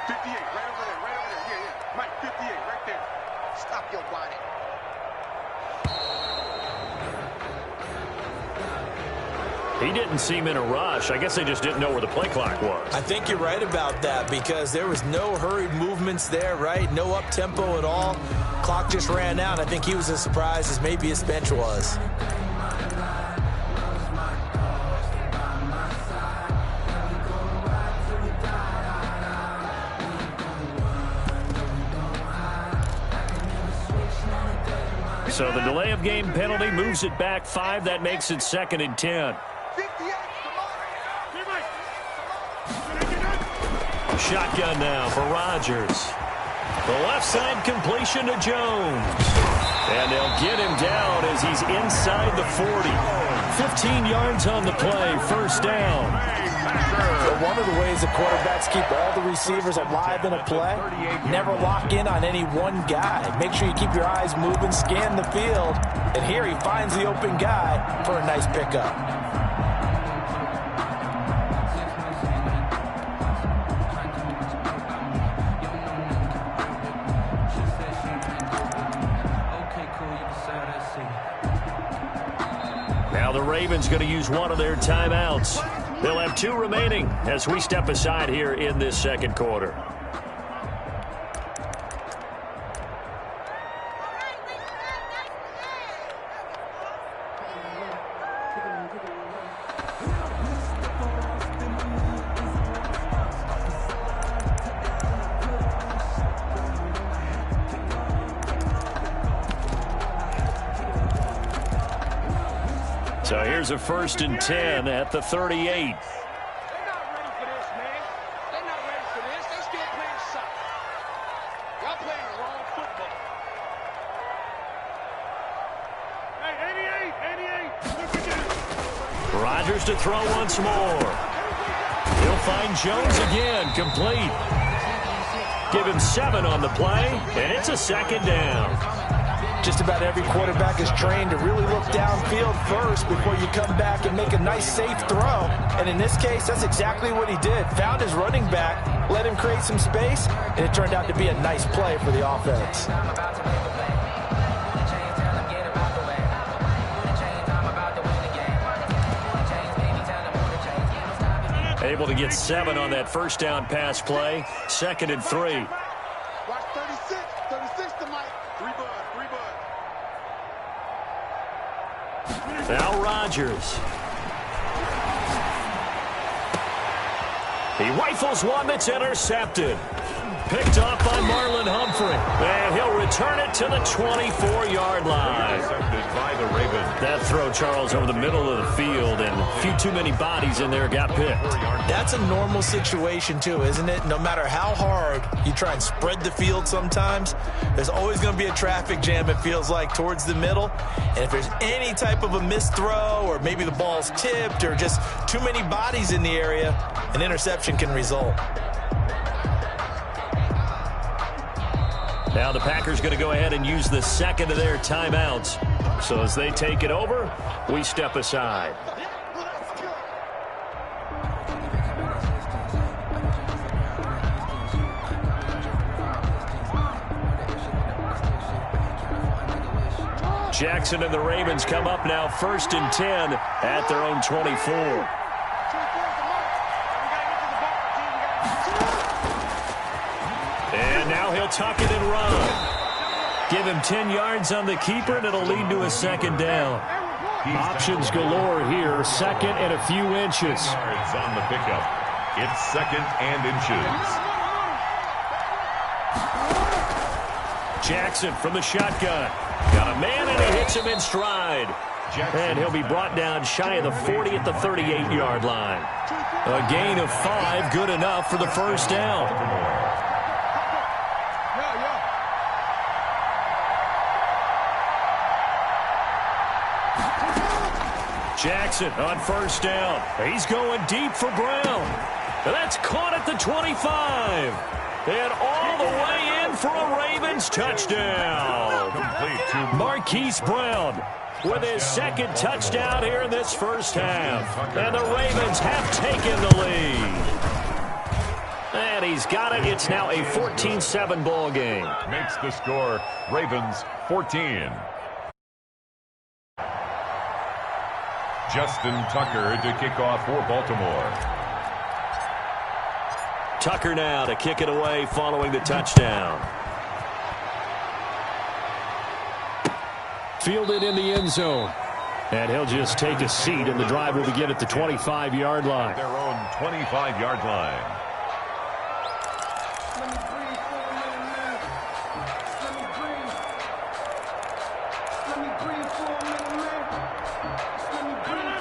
58, right over there. Yeah. Mike, 58, right there. Stop your body. He didn't seem in a rush. I guess they just didn't know where the play clock was. I think you're right about that because there was no hurried movements there, right? No up-tempo at all. Clock just ran out. I think he was as surprised as maybe his bench was. So the delay of game penalty moves it back 5. That makes it 2nd and 10. Shotgun now for Rodgers. The left side completion to Jones. And they'll get him down as he's inside the 40. 15 yards on the play, 1st down. One of the ways the quarterbacks keep all the receivers alive in a play, never lock in on any one guy. Make sure you keep your eyes moving, scan the field, and here he finds the open guy for a nice pickup. Now the Ravens going to use one of their timeouts. They'll have 2 remaining as we step aside here in this 2nd quarter. So here's a 1st and 10 at the 38. Rodgers to throw once more. He'll find Jones again, complete. Give him 7 on the play, and it's a second down. Just about every quarterback is trained to really look downfield first before you come back and make a nice, safe throw. And in this case, that's exactly what he did. Found his running back, let him create some space, and it turned out to be a nice play for the offense. Able to get 7 on that first down pass play. 2nd and 3. Watch 36. 36 to Mike. 3 bud. Now Rodgers. He rifles one that's intercepted. Picked off by Marlon Humphrey. And he'll return it to the 24-yard line. Intercepted by the Ravens. That throw, Charles, over the middle of the field, and a few too many bodies in there got picked. That's a normal situation, too, isn't it? No matter how hard you try and spread the field sometimes, there's always going to be a traffic jam, it feels like, towards the middle. And if there's any type of a missed throw, or maybe the ball's tipped, or just too many bodies in the area, an interception can result. Now the Packers going to go ahead and use the second of their timeouts. So as they take it over, we step aside. Jackson and the Ravens come up now 1st and 10 at their own 24. And now he'll tuck it and run. Give him 10 yards on the keeper, and it'll lead to a second down. Options galore here. 2nd and a few inches. Yards on the pickup. It's 2nd and inches. Jackson from the shotgun. Got a man, and he hits him in stride. And he'll be brought down shy of the 40 at the 38-yard line. A gain of 5, good enough for the first down. Jackson on 1st down. He's going deep for Brown. That's caught at the 25. And all the way in for a Ravens touchdown. Marquise Brown with his 2nd touchdown here in this first half. And the Ravens have taken the lead. And he's got it. It's now a 14-7 ball game. Makes the score Ravens 14. Justin Tucker to kick off for Baltimore. Tucker now to kick it away following the touchdown. Fielded in the end zone. And he'll just take a seat, and the drive will begin at the 25-yard line. Their own 25-yard line.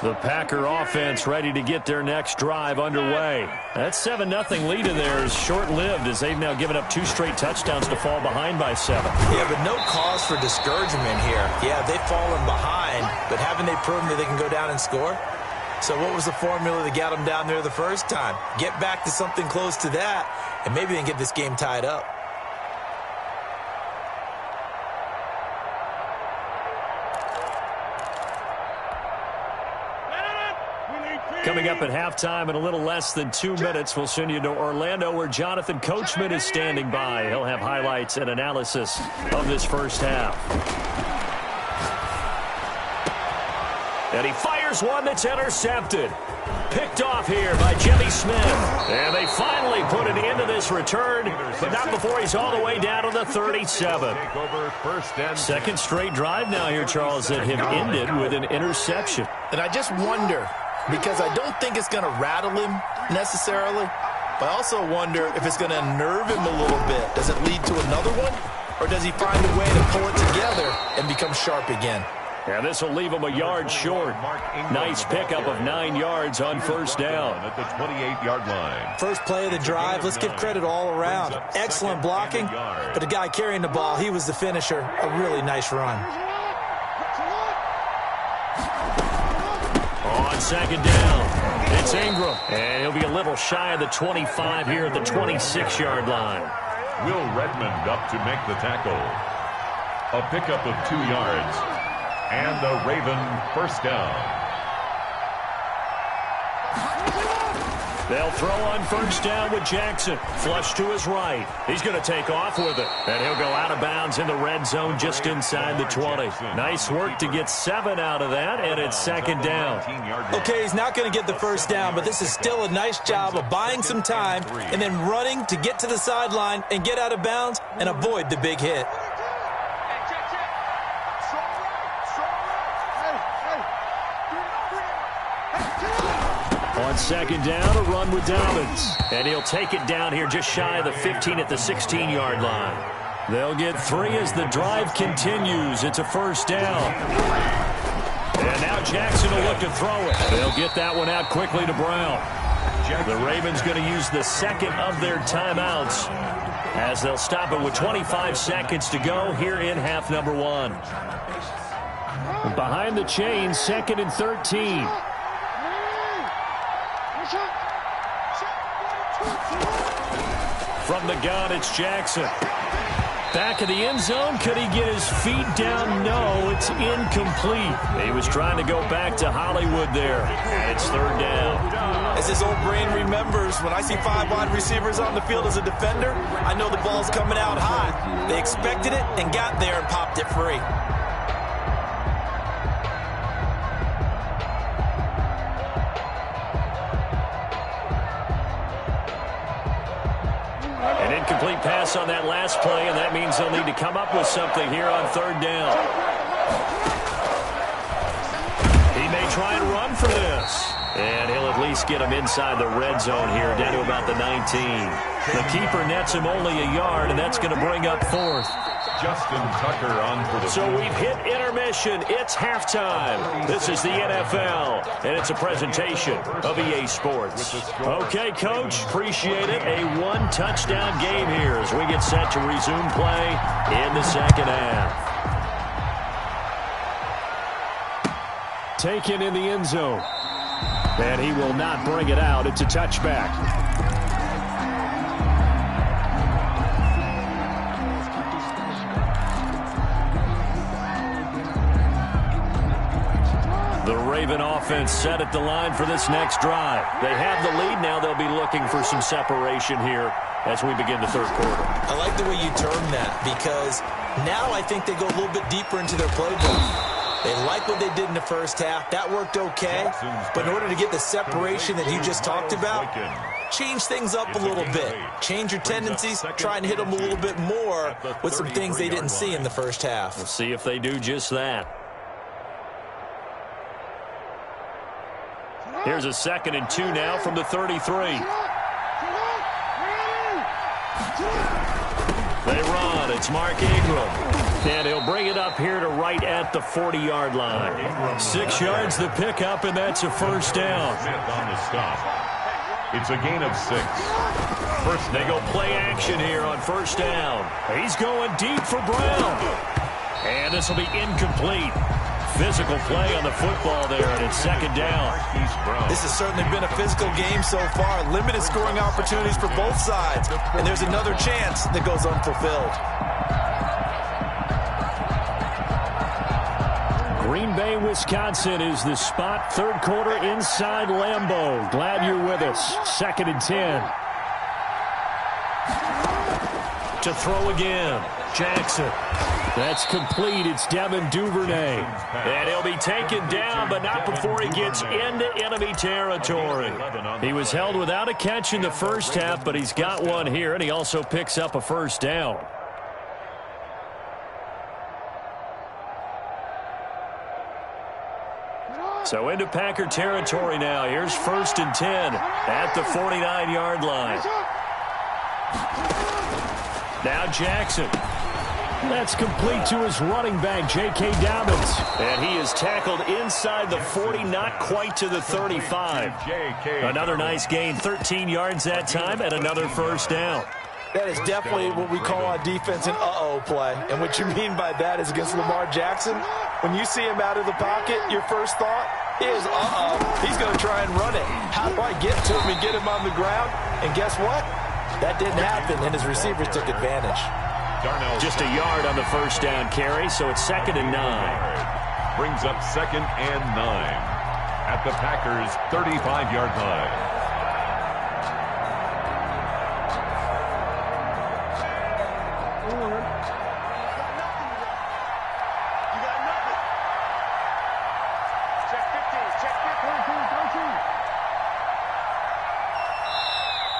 The Packer offense ready to get their next drive underway. That 7-0 lead in there is short-lived as they've now given up 2 straight touchdowns to fall behind by 7. Yeah, but no cause for discouragement here. Yeah, they've fallen behind, but haven't they proven that they can go down and score? So what was the formula that got them down there the first time? Get back to something close to that, and maybe they can get this game tied up. Coming up at halftime in a little less than 2 minutes, we'll send you to Orlando where Jonathan Coachman is standing by. He'll have highlights and analysis of this first half. And he fires one that's intercepted. Picked off here by Jimmy Smith. And they finally put an end to this return, but not before he's all the way down to the 37. 2nd straight drive now here, Charles, that have ended with an interception. And I just wonder, because I don't think it's going to rattle him necessarily, but I also wonder if it's going to unnerve him a little bit. Does it lead to another one, or does he find a way to pull it together and become sharp again? And this will leave him a yard short. Nice pickup of 9 yards on 1st down. At the 28-yard line. First play of the drive, let's give credit all around. Excellent blocking, but the guy carrying the ball, he was the finisher. A really nice run. On 2nd down, it's Ingram. And he'll be a little shy of the 25 here at the 26-yard line. Will Redmond up to make the tackle. A pickup of 2 yards. And the Raven first down. They'll throw on first down with Jackson. Flush to his right. He's going to take off with it. And he'll go out of bounds in the red zone just inside the 20. Nice work to get 7 out of that, and it's second down. Okay, he's not going to get the first down, but this is still a nice job of buying some time and then running to get to the sideline and get out of bounds and avoid the big hit. On second down, a run with Dobbins. And he'll take it down here just shy of the 15 at the 16-yard line. They'll get 3 as the drive continues. It's a first down. And now Jackson will look to throw it. They'll get that one out quickly to Brown. The Ravens going to use the second of their timeouts as they'll stop it with 25 seconds to go here in half number 1. Behind the chains, 2nd and 13. From the gun, it's Jackson. Back of the end zone. Could he get his feet down? No, it's incomplete. He was trying to go back to Hollywood there. And it's third down. As his old brain remembers, when I see 5 wide receivers on the field as a defender, I know the ball's coming out high. They expected it and got there and popped it free. An incomplete pass on that last play, and that means they'll need to come up with something here on third down. He may try and run for this. And he'll at least get him inside the red zone here, down to about the 19. The keeper nets him only a yard, and that's going to bring up 4th. Justin Tucker on for the... So we've hit intermission. It's halftime. This is the NFL, and it's a presentation of EA Sports. Okay, Coach, appreciate it. A 1-touchdown game here as we get set to resume play in the second half. Taken in the end zone. And he will not bring it out. It's a touchback. The Raven offense set at the line for this next drive. They have the lead. Now they'll be looking for some separation here as we begin the third quarter. I like the way you term that because now I think they go a little bit deeper into their playbook. They like what they did in the first half. That worked okay. But in order to get the separation that you just talked about, change things up a little bit. Change your tendencies. Try and hit them a little bit more with some things they didn't see in the first half. We'll see if they do just that. Here's a 2nd and 2 now from the 33. They run. It's Mark Ingram. And he'll bring it up here to right at the 40-yard line. 6 yards the pickup, and that's a first down. On the stop. It's a gain of 6. First, they go play action here on first down. He's going deep for Brown. And this will be incomplete. Physical play on the football there, and it's second down. This has certainly been a physical game so far. Limited scoring opportunities for both sides. And there's another chance that goes unfulfilled. Green Bay, Wisconsin is the spot. Third quarter inside Lambeau. Glad you're with us. 2nd and 10. To throw again. Jackson. That's complete. It's Devin Duvernay. And he'll be taken down, but not before he gets into enemy territory. He was held without a catch in the first half, but he's got one here, and he also picks up a first down. So into Packer territory now. Here's 1st and 10 at the 49-yard line. Now Jackson. That's complete to his running back, J.K. Dobbins. And he is tackled inside the 40, not quite to the 35. Another nice gain, 13 yards that time, and another first down. That is definitely what we call on defense an uh-oh play. And what you mean by that is against Lamar Jackson, when you see him out of the pocket, your first thought is, uh-oh, he's going to try and run it. How do I get to him and get him on the ground? And guess what? That didn't happen, and his receivers took advantage. Just a yard on the first down carry, so it's 2nd and 9. Brings up 2nd and 9 at the Packers' 35-yard line.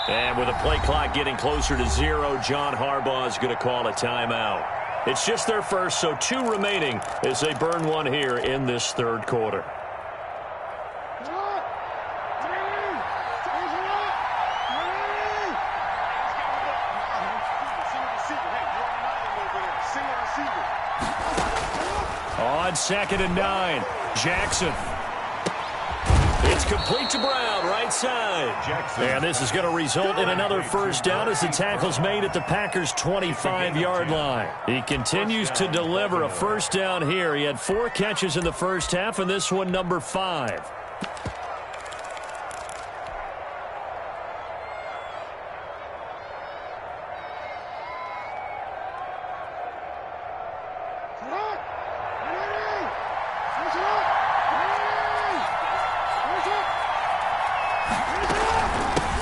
And with the play clock getting closer to 0, John Harbaugh is going to call a timeout. It's just their first, so 2 remaining as they burn one here in this third quarter. On 2nd and 9, Jackson. It's complete to Brown, right side. And this is going to result in another first down as the tackle's made at the Packers' 25-yard line. He continues to deliver a first down here. He had 4 catches in the first half, and this one number 5.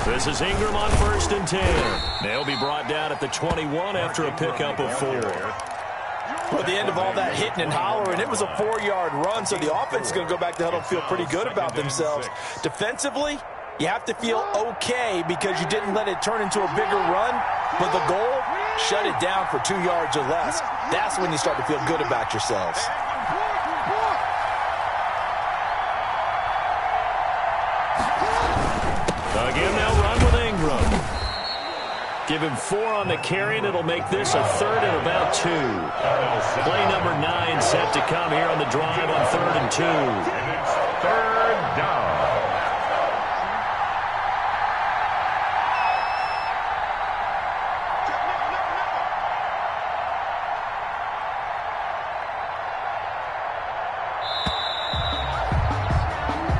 This is Ingram on 1st and 10. They'll be brought down at the 21 after a pickup of 4. Well, at the end of all that hitting and hollering, it was a 4-yard run, so the offense is going to go back to huddle and feel pretty good about themselves. Defensively, you have to feel okay because you didn't let it turn into a bigger run, but the goal, shut it down for 2 yards or less. That's when you start to feel good about yourselves. Again, they'll run with Ingram. Give him 4 on the carry, and it'll make this a 3rd and about 2. Play number 9 set to come here on the drive on 3rd and 2. And it's 3rd down.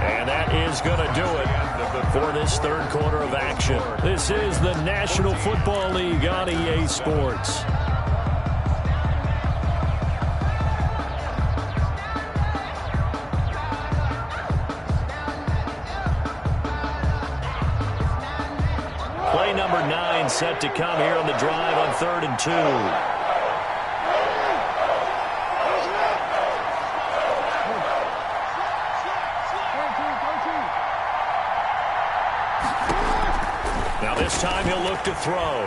And that is going to do it for this third quarter of action. This is the National Football League on EA Sports. Play number 9 set to come here on the drive on 3rd and 2. Now this time he'll look to throw.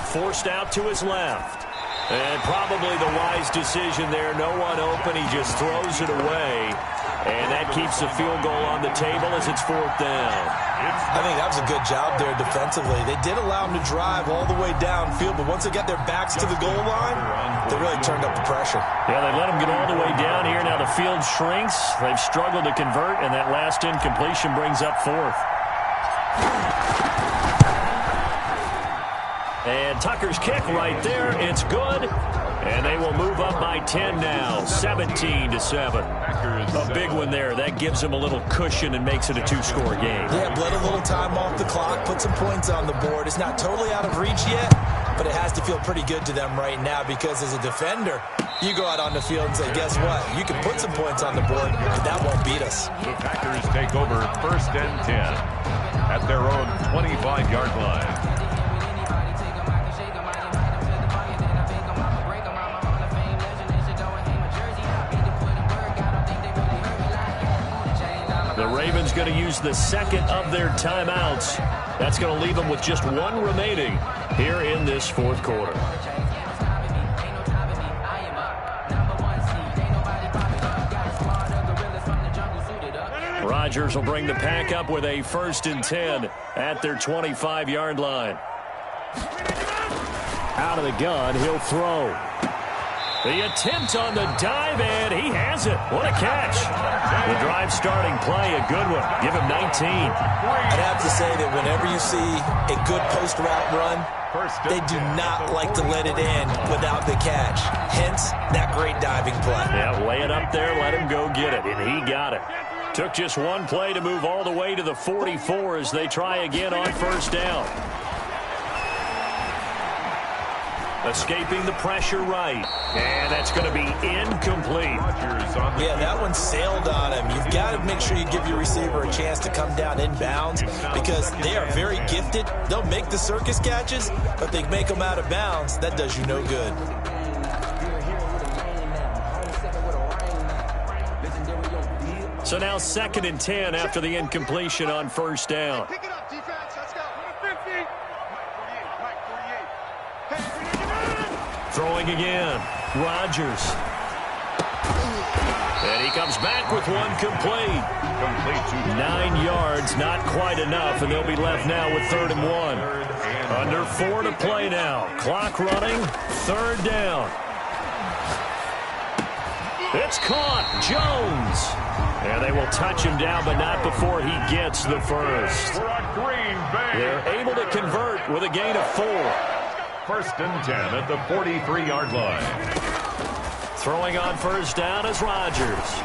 Forced out to his left. And probably the wise decision there. No one open. He just throws it away. And that keeps the field goal on the table as it's 4th down. I think that was a good job there defensively. They did allow him to drive all the way downfield, but once they got their backs to the goal line, they really turned up the pressure. Yeah, they let him get all the way down here. Now the field shrinks. They've struggled to convert, and that last incompletion brings up 4th. And Tucker's kick right there. It's good. And they will move up by 10 now, 17-7. A big one there. That gives them a little cushion and makes it a 2-score game. Yeah, bled a little time off the clock, put some points on the board. It's not totally out of reach yet, but it has to feel pretty good to them right now because as a defender, you go out on the field and say, guess what? You can put some points on the board, but that won't beat us. The Packers take over 1st and 10 at their own 25-yard line. The Ravens going to use the 2nd of their timeouts. That's going to leave them with just 1 remaining here in this 4th quarter. Rodgers will bring the pack up with a 1st and 10 at their 25-yard line. Out of the gun, he'll throw. The attempt on the dive, and he has it. What a catch. The drive starting play, a good one. Give him 19. I'd have to say that whenever you see a good post-route run, they do not like to let it in without the catch. Hence, that great diving play. Yeah, lay it up there, let him go get it, and he got it. Took just one play to move all the way to the 44 as they try again on first down. Escaping the pressure right. And that's going to be incomplete. Yeah, that one sailed on him. You've got to make sure you give your receiver a chance to come down inbounds because they are very gifted. They'll make the circus catches, but they make them out of bounds. That does you no good. So now 2nd and 10 after the incompletion on first down. Pick it up, defense. Let's go. 50. Throwing again. Rodgers. And he comes back with one complete. 9 yards, not quite enough, and they'll be left now with 3rd and 1. Under 4 to play now. Clock running. 3rd down. It's caught. Jones. And they will touch him down, but not before he gets the first. They're able to convert with a gain of 4. 1st and 10 at the 43-yard line. Throwing on first down is Rodgers.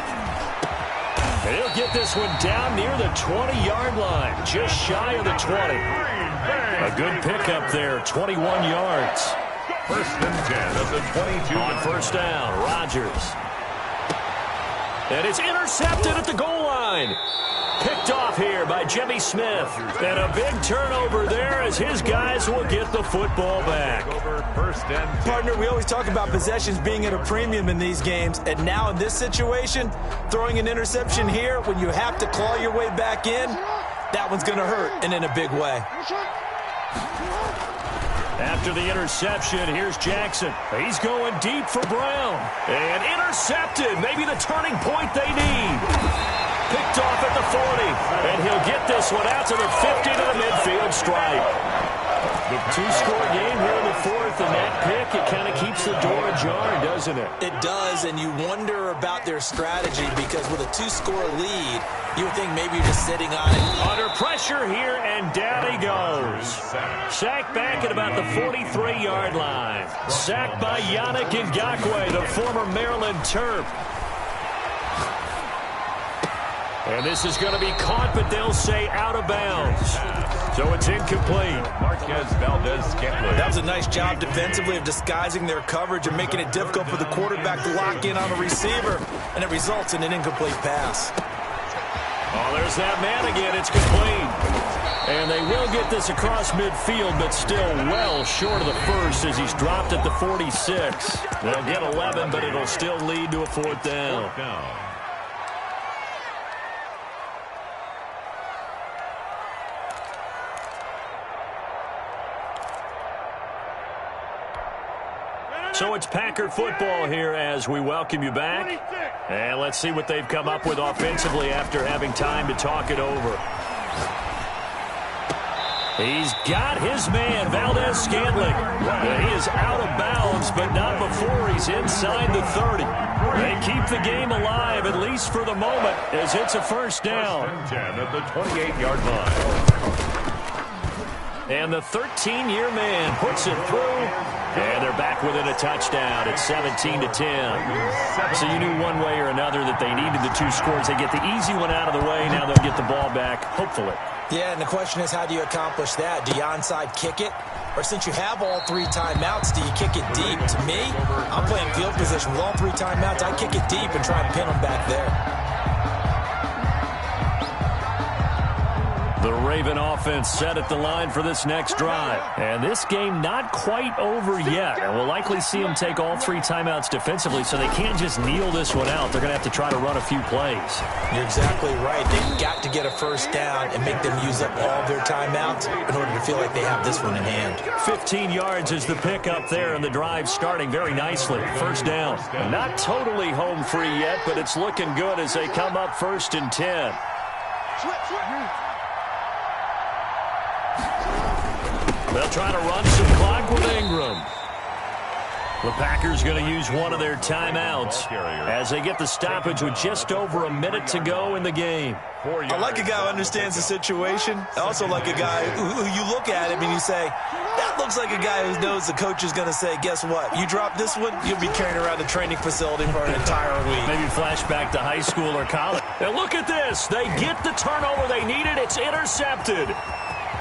And he'll get this one down near the 20-yard line, just shy of the 20. A good pickup there, 21 yards. 1st and 10 at the 22. On first down, Rodgers. And it's intercepted at the goal line. Picked off here by Jimmy Smith. And a big turnover there as his guys will get the football back. Partner, we always talk about possessions being at a premium in these games. And now in this situation, throwing an interception here when you have to claw your way back in, that one's going to hurt, and in a big way. After the interception, here's Jackson. He's going deep for Brown. And intercepted. Maybe the turning point they need. Picked off at the 40. And he'll get this one out to the 50 to the midfield stripe. The 2-score game here in the 4th, and that pick, it kind of keeps the door ajar, doesn't it? It does, and you wonder about their strategy because with a 2-score lead, you would think maybe you're just sitting on it. Under pressure here, and down he goes. Sacked back at about the 43-yard line. Sacked by Yannick Ngakoue, the former Maryland Terp. And this is going to be caught, but they'll say out of bounds. So it's incomplete. Marquez Valdez-Scantling. That was a nice job defensively of disguising their coverage and making it difficult for the quarterback to lock in on a receiver, and it results in an incomplete pass. Oh, there's that man again. It's complete. And they will get this across midfield, but still well short of the first as he's dropped at the 46. They'll get 11, but it'll still lead to a 4th down. So it's Packer football here as we welcome you back. And let's see what they've come up with offensively after having time to talk it over. He's got his man, Valdez-Scantling. He is out of bounds, but not before he's inside the 30. They keep the game alive, at least for the moment, as it's a 1st down. 1st and 10 at the 28-yard line. And the 13-year man puts it through. And they're back within a touchdown. It's 17-10. So you knew one way or another that they needed the 2 scores. They get the easy one out of the way. Now they'll get the ball back, hopefully. Yeah, and the question is, how do you accomplish that? Do you onside kick it? Or since you have all 3 timeouts, do you kick it deep? To me, I'm playing field position with all 3 timeouts. I kick it deep and try and pin them back there. The Raven offense set at the line for this next drive. And this game not quite over yet. And we'll likely see them take all 3 timeouts defensively, so they can't just kneel this one out. They're going to have to try to run a few plays. You're exactly right. They've got to get a 1st down and make them use up all their timeouts in order to feel like they have this one in hand. 15 yards is the pickup there, and the drive starting very nicely. 1st down. Not totally home free yet, but it's looking good as they come up 1st and 10. They'll try to run some clock with Ingram. The Packers going to use one of their timeouts as they get the stoppage with just over a minute to go in the game. I like a guy who understands the situation. I also like a guy who you look at him and you say, that That looks like a guy who knows the coach is going to say, guess what? You drop this one, you'll be carrying around the training facility for an entire week. Maybe flashback to high school or college. And look at this. They get the turnover they needed. It's intercepted.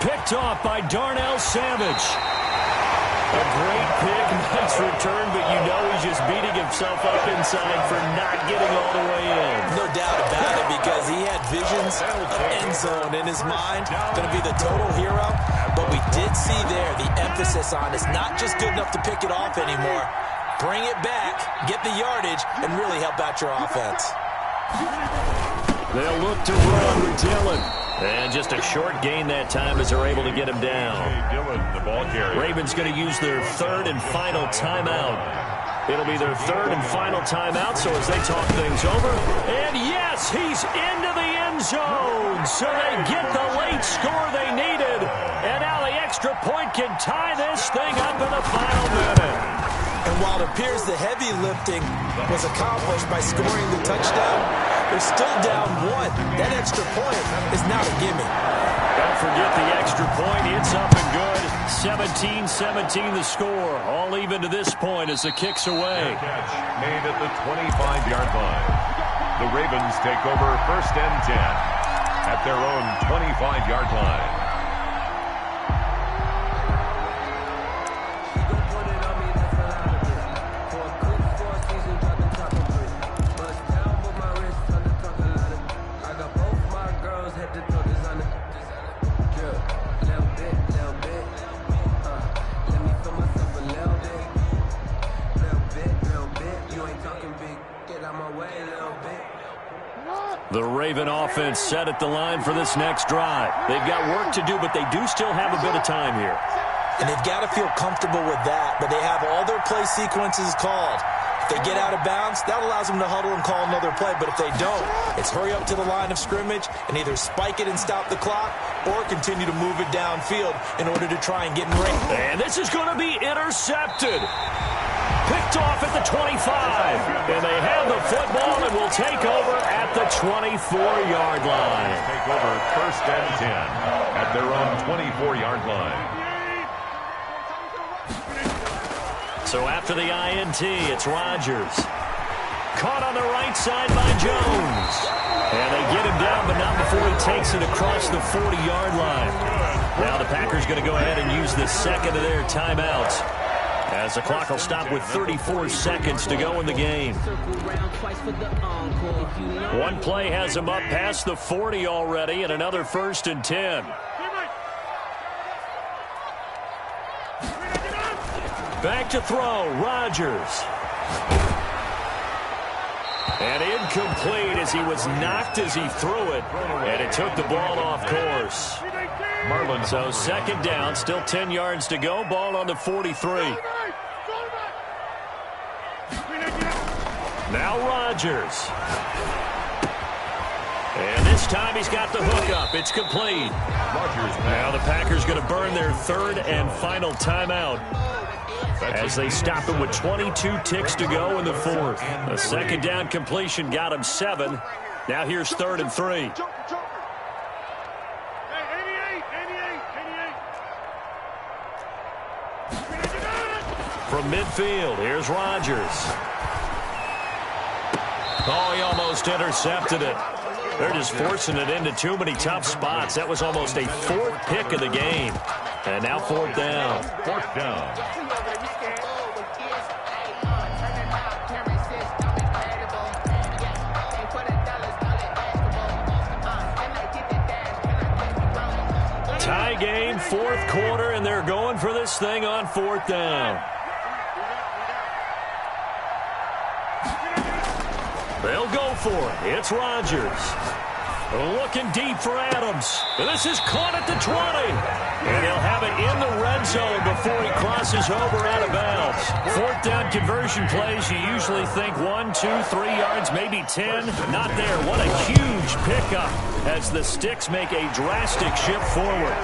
Picked off by Darnell Savage. A great pick, nice return, but you know he's just beating himself up inside for not getting all the way in. No doubt about it, because he had visions of end zone in his mind. Going to be the total hero. But we did see there the emphasis on it's not just good enough to pick it off anymore. Bring it back, get the yardage, and really help out your offense. They'll look to run with Dillon. And just a short gain that time as they're able to get him down. Dillon, the ball carrier. Ravens going to use their third and final timeout. It'll be their third and final timeout, so as they talk things over. And yes, he's into the end zone. So they get the late score they needed. And now the extra point can tie this thing up in the final minute. And while it appears the heavy lifting was accomplished by scoring the touchdown, they're still down one. That extra point is not a gimme. Don't forget the extra point. It's up and good. 17-17 the score. All even to this point as the kick's away. Catch made at the 25-yard line. The Ravens take over 1st and 10 at their own 25-yard line. The Raven offense set at the line for this next drive. They've got work to do, but they do still have a bit of time here. And they've got to feel comfortable with that, but they have all their play sequences called. If they get out of bounds, that allows them to huddle and call another play. But if they don't, it's hurry up to the line of scrimmage and either spike it and stop the clock or continue to move it downfield in order to try and get in range. And this is going to be intercepted. Picked off at the 25. And they have the football and will take over at the 24-yard line. Take over 1st and 10 at their own 24-yard line. So after the INT, it's Rodgers. Caught on the right side by Jones. And they get him down, but not before he takes it across the 40-yard line. Now the Packers going to go ahead and use the second of their timeouts, as the clock will stop with 34 seconds to go in the game. One play has him up past the 40 already, and another 1st and 10. Back to throw, Rodgers. And incomplete as he was knocked as he threw it, and it took the ball off course. So 2nd down, still 10 yards to go, ball on the 43. Now Rodgers. And this time he's got the hook up. It's complete. Now the Packers going to burn their 3rd and final timeout as they stop it with 22 ticks to go in the 4th. A 2nd down completion got him 7. Now here's 3rd and 3. From midfield, here's Rodgers. Oh, he almost intercepted it. They're just forcing it into too many tough spots. That was almost a 4th pick of the game. And now 4th down. 4th down. Tie game, 4th quarter, and they're going for this thing on 4th down. They'll go for it. It's Rodgers. Looking deep for Adams. This is caught at the 20. And he'll have it in the red zone before he crosses over out of bounds. 4th down conversion plays, you usually think 1, 2, 3 yards, maybe 10. Not there. What a huge pickup as the Sticks make a drastic shift forward.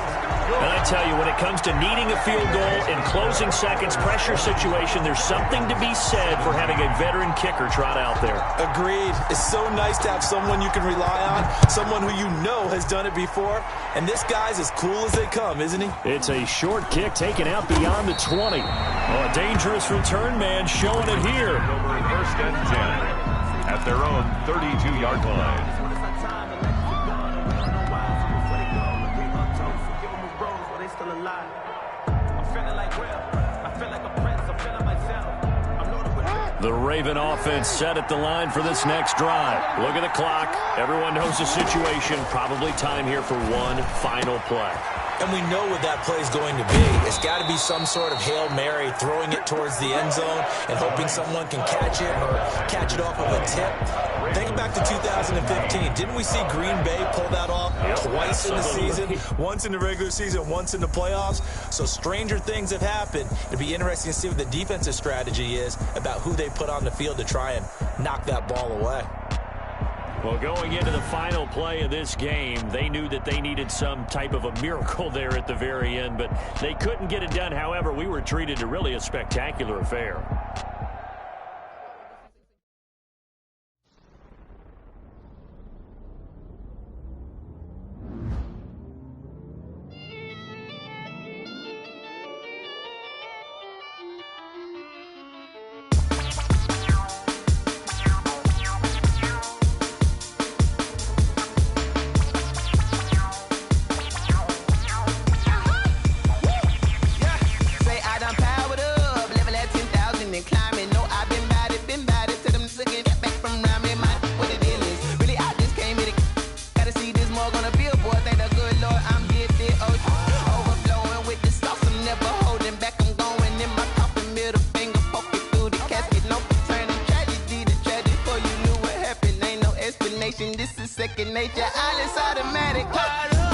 And I tell you, when it comes to needing a field goal in closing seconds, pressure situation, there's something to be said for having a veteran kicker trot out there. Agreed. It's so nice to have someone you can rely on, someone who you know has done it before. And this guy's as cool as they come, isn't he? It's a short kick taken out beyond the 20. Oh, a dangerous return man showing it here. Over first and 10 at their own 32-yard line. The Raven offense set at the line for this next drive. Look at the clock. Everyone knows the situation. Probably time here for one final play. And we know what that play is going to be. It's got to be some sort of Hail Mary, throwing it towards the end zone and hoping someone can catch it or catch it off of a tip. Think back to 2015. Didn't we see Green Bay pull that off twice in the season? Once in the regular season, once in the playoffs. So stranger things have happened. It'd be interesting to see what the defensive strategy is about who they put on the field to try and knock that ball away. Well, going into the final play of this game, they knew that they needed some type of a miracle there at the very end, but they couldn't get it done. However, we were treated to really a spectacular affair. This is second nature, all is automatic.